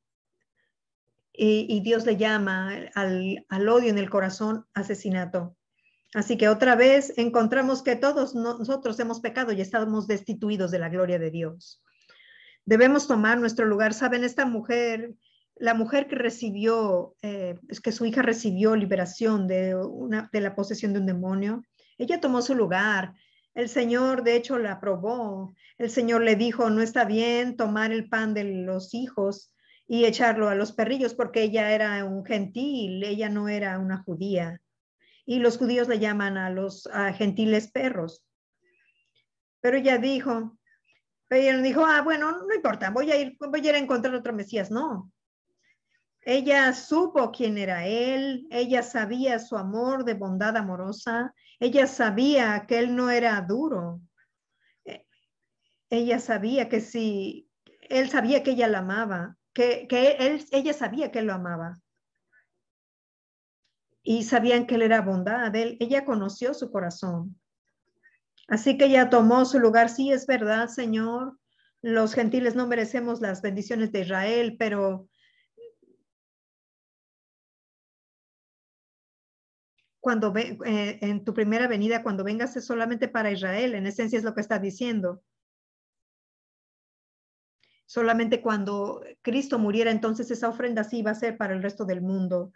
Speaker 1: Y Dios le llama al odio en el corazón asesinato. Así que otra vez encontramos que todos nosotros hemos pecado y estamos destituidos de la gloria de Dios. Debemos tomar nuestro lugar. Saben, esta mujer, la mujer que recibió, es que su hija recibió liberación de la posesión de un demonio, ella tomó su lugar. El Señor, de hecho, la aprobó. El Señor le dijo, no está bien tomar el pan de los hijos y echarlo a los perrillos porque ella era un gentil, ella no era una judía. Y los judíos le llaman a gentiles perros. Pero ella no dijo, bueno, no importa, voy a ir a encontrar otro Mesías. No. Ella supo quién era él, ella sabía su amor de bondad amorosa, ella sabía que él no era duro. Ella sabía que si, él sabía que ella la amaba, ella sabía que él lo amaba. Y sabían que él era bondad, ella conoció su corazón. Así que ella tomó su lugar. Sí, es verdad, Señor. Los gentiles no merecemos las bendiciones de Israel, pero en tu primera venida, cuando vengas, es solamente para Israel. En esencia es lo que está diciendo. Solamente cuando Cristo muriera, entonces esa ofrenda sí va a ser para el resto del mundo.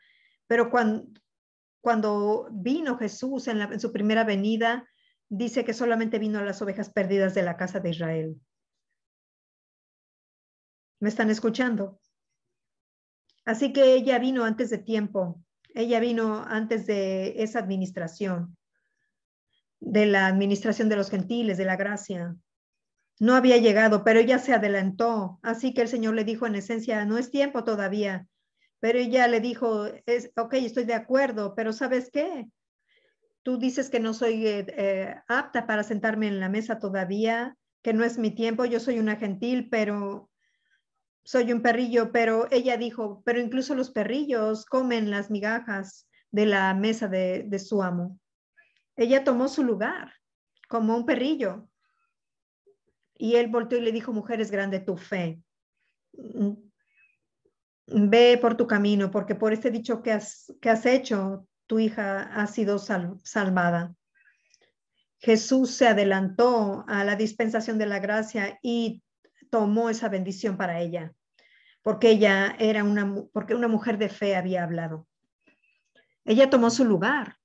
Speaker 1: Pero cuando vino Jesús en su primera venida, dice que solamente vino a las ovejas perdidas de la casa de Israel. ¿Me están escuchando? Así que ella vino antes de tiempo. Ella vino antes de esa administración, de la administración de los gentiles, de la gracia. No había llegado, pero ella se adelantó. Así que el Señor le dijo en esencia, no es tiempo todavía. Pero ella le dijo, ok, estoy de acuerdo, pero ¿sabes qué? Tú dices que no soy apta para sentarme en la mesa todavía, que no es mi tiempo, yo soy una gentil, pero soy un perrillo, pero ella dijo, pero incluso los perrillos comen las migajas de la mesa de su amo. Ella tomó su lugar como un perrillo. Y él volteó y le dijo, mujer, es grande tu fe. Ve por tu camino, porque por este dicho que has hecho, tu hija ha sido salvada. Jesús se adelantó a la dispensación de la gracia y tomó esa bendición para ella, porque ella era porque una mujer de fe había hablado. Ella tomó su lugar.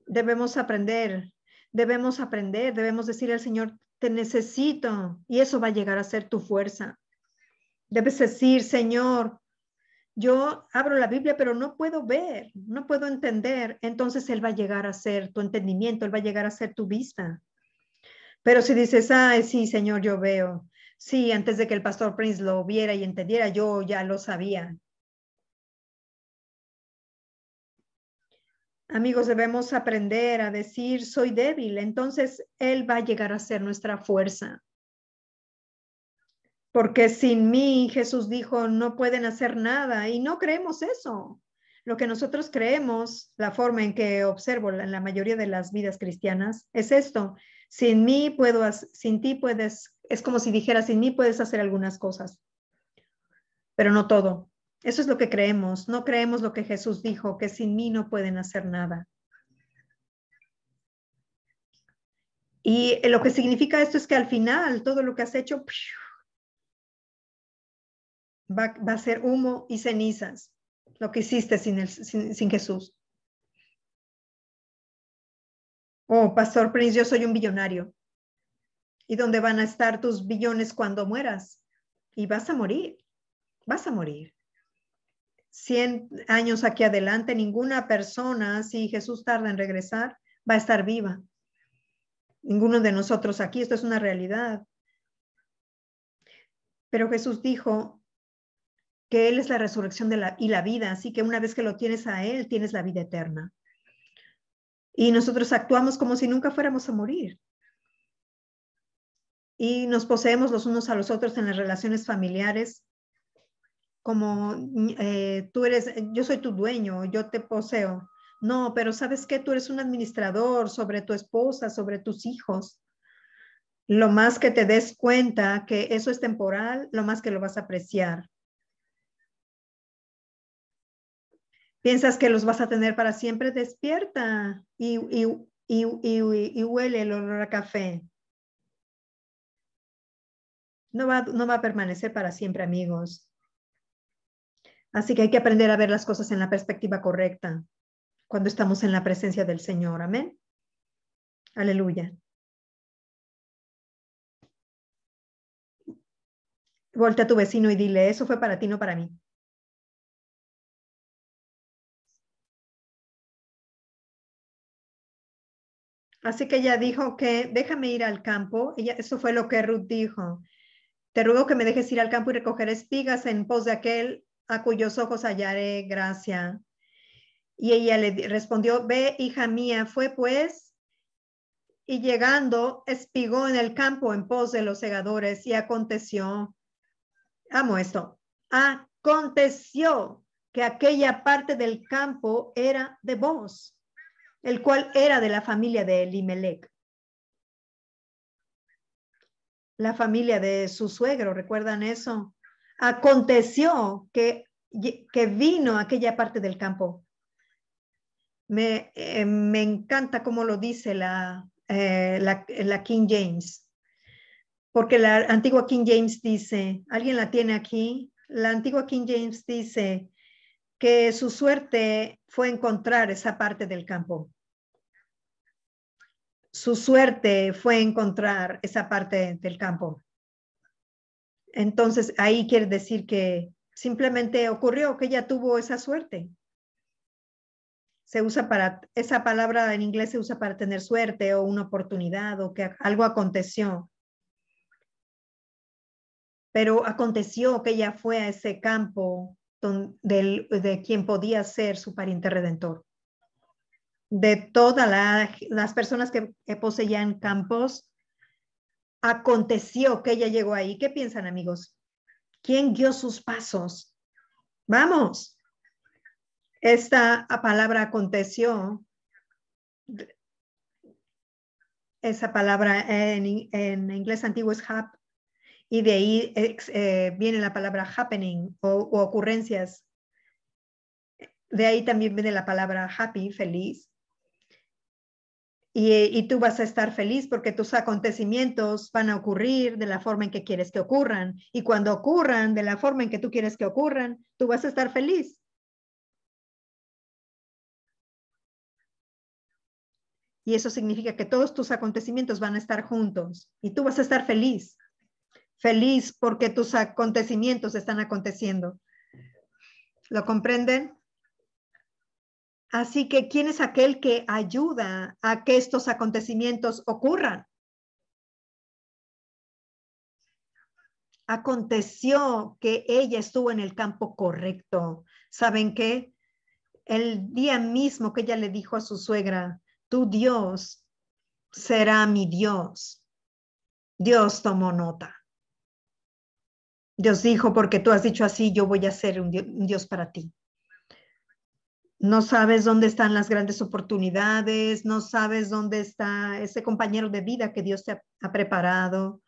Speaker 1: Debemos aprender, debemos decir al Señor, te necesito, y eso va a llegar a ser tu fuerza. Debes decir, Señor, yo abro la Biblia, pero no puedo ver, no puedo entender. Entonces Él va a llegar a ser tu entendimiento, Él va a llegar a ser tu vista. Pero si dices, ay, sí, Señor, yo veo. Sí, antes de que el pastor Prince lo viera y entendiera, yo ya lo sabía. Amigos, debemos aprender a decir, soy débil. Entonces Él va a llegar a ser nuestra fuerza. Porque sin mí, Jesús dijo, no pueden hacer nada. Y no creemos eso. Lo que nosotros creemos, la forma en que observo en la mayoría de las vidas cristianas, es esto. Sin mí puedo, sin ti puedes, es como si dijera, sin mí puedes hacer algunas cosas, pero no todo. Eso es lo que creemos. No creemos lo que Jesús dijo, que sin mí no pueden hacer nada. Y lo que significa esto es que al final todo lo que has hecho va a ser humo y cenizas, lo que hiciste sin Jesús. Oh, Pastor Prince, yo soy un billonario. ¿Y dónde van a estar tus billones cuando mueras? Y vas a morir, vas a morir. 100 años aquí adelante, ninguna persona, si Jesús tarda en regresar, va a estar viva. Ninguno de nosotros aquí, esto es una realidad. Pero Jesús dijo que Él es la resurrección y la vida, así que una vez que lo tienes a Él, tienes la vida eterna. Y nosotros actuamos como si nunca fuéramos a morir. Y nos poseemos los unos a los otros en las relaciones familiares, como yo soy tu dueño, yo te poseo. No, pero ¿sabes qué? Tú eres un administrador sobre tu esposa, sobre tus hijos. Lo más que te des cuenta que eso es temporal, lo más que lo vas a apreciar. ¿Piensas que los vas a tener para siempre? Despierta y huele el olor a café. No va a permanecer para siempre, amigos. Así que hay que aprender a ver las cosas en la perspectiva correcta cuando estamos en la presencia del Señor. Amén. Aleluya. Voltea a tu vecino y dile, eso fue para ti, no para mí. Así que ella dijo que déjame ir al campo. Eso fue lo que Ruth dijo. Te ruego que me dejes ir al campo y recoger espigas en pos de aquel a cuyos ojos hallaré gracia. Y ella le respondió, ve, hija mía, fue pues, y llegando, espigó en el campo en pos de los segadores, y aconteció, amo esto, aconteció que aquella parte del campo era de Boaz, el cual era de la familia de Elimelech, la familia de su suegro, ¿recuerdan eso? Aconteció que vino a aquella parte del campo. Me encanta cómo lo dice la King James, porque la antigua King James dice, ¿alguien la tiene aquí? La antigua King James dice que su suerte fue encontrar esa parte del campo. Su suerte fue encontrar esa parte del campo. Entonces, ahí quiere decir que simplemente ocurrió que ella tuvo esa suerte. Se usa esa palabra en inglés se usa para tener suerte o una oportunidad o que algo aconteció. Pero aconteció que ella fue a ese campo de quien podía ser su pariente redentor. De todas las personas que poseían campos, aconteció que ella llegó ahí. ¿Qué piensan, amigos? ¿Quién guió sus pasos? Vamos. Esta palabra aconteció, esa palabra en inglés antiguo es hap, y de ahí viene la palabra happening o ocurrencias. De ahí también viene la palabra happy, feliz. Y tú vas a estar feliz porque tus acontecimientos van a ocurrir de la forma en que quieres que ocurran. Y cuando ocurran de la forma en que tú quieres que ocurran, tú vas a estar feliz. Y eso significa que todos tus acontecimientos van a estar juntos y tú vas a estar feliz. Feliz porque tus acontecimientos están aconteciendo. ¿Lo comprenden? Así que, ¿quién es aquel que ayuda a que estos acontecimientos ocurran? Aconteció que ella estuvo en el campo correcto. ¿Saben qué? El día mismo que ella le dijo a su suegra, tu Dios será mi Dios. Dios tomó nota. Dios dijo, porque tú has dicho así, yo voy a ser un Dios para ti. No sabes dónde están las grandes oportunidades, no sabes dónde está ese compañero de vida que Dios te ha preparado,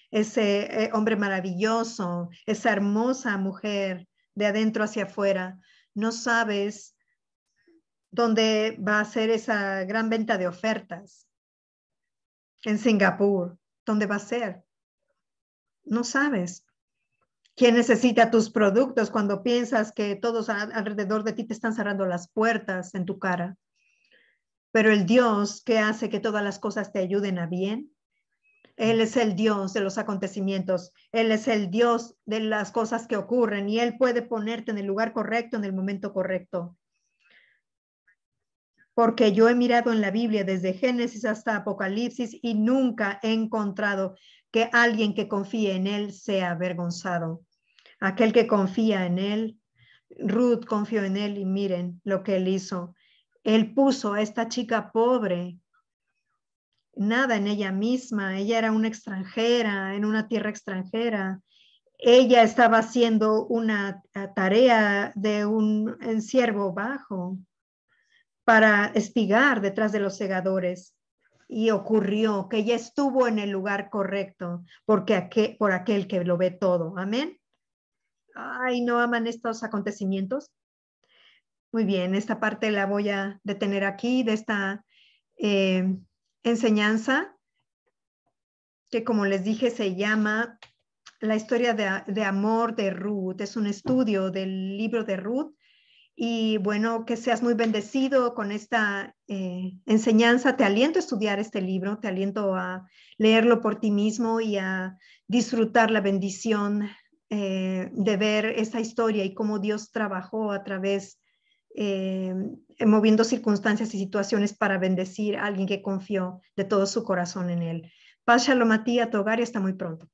Speaker 1: ese hombre maravilloso, esa hermosa mujer de adentro hacia afuera. No sabes dónde va a ser esa gran venta de ofertas. En Singapur, ¿dónde va a ser? No sabes. ¿Quién necesita tus productos cuando piensas que todos alrededor de ti te están cerrando las puertas en tu cara? Pero el Dios que hace que todas las cosas te ayuden a bien, Él es el Dios de los acontecimientos, Él es el Dios de las cosas que ocurren y Él puede ponerte en el lugar correcto, en el momento correcto. Porque yo he mirado en la Biblia desde Génesis hasta Apocalipsis y nunca he encontrado que alguien que confíe en Él sea avergonzado. Aquel que confía en Él, Ruth confió en Él y miren lo que Él hizo. Él puso a esta chica pobre, nada en ella misma, ella era una extranjera, en una tierra extranjera. Ella estaba haciendo una tarea de un siervo bajo para espigar detrás de los segadores. Y ocurrió que ella estuvo en el lugar correcto, porque por aquel que lo ve todo. Amén. Ay, ¿no aman estos acontecimientos? Muy bien, esta parte la voy a detener aquí, de esta enseñanza, que como les dije se llama La historia de amor de Ruth. Es un estudio del libro de Ruth. Y bueno, que seas muy bendecido con esta enseñanza. Te aliento a estudiar este libro, te aliento a leerlo por ti mismo y a disfrutar la bendición de ver esta historia y cómo Dios trabajó a través, moviendo circunstancias y situaciones para bendecir a alguien que confió de todo su corazón en Él. Paz, shalom a ti, a tu hogar y hasta muy pronto.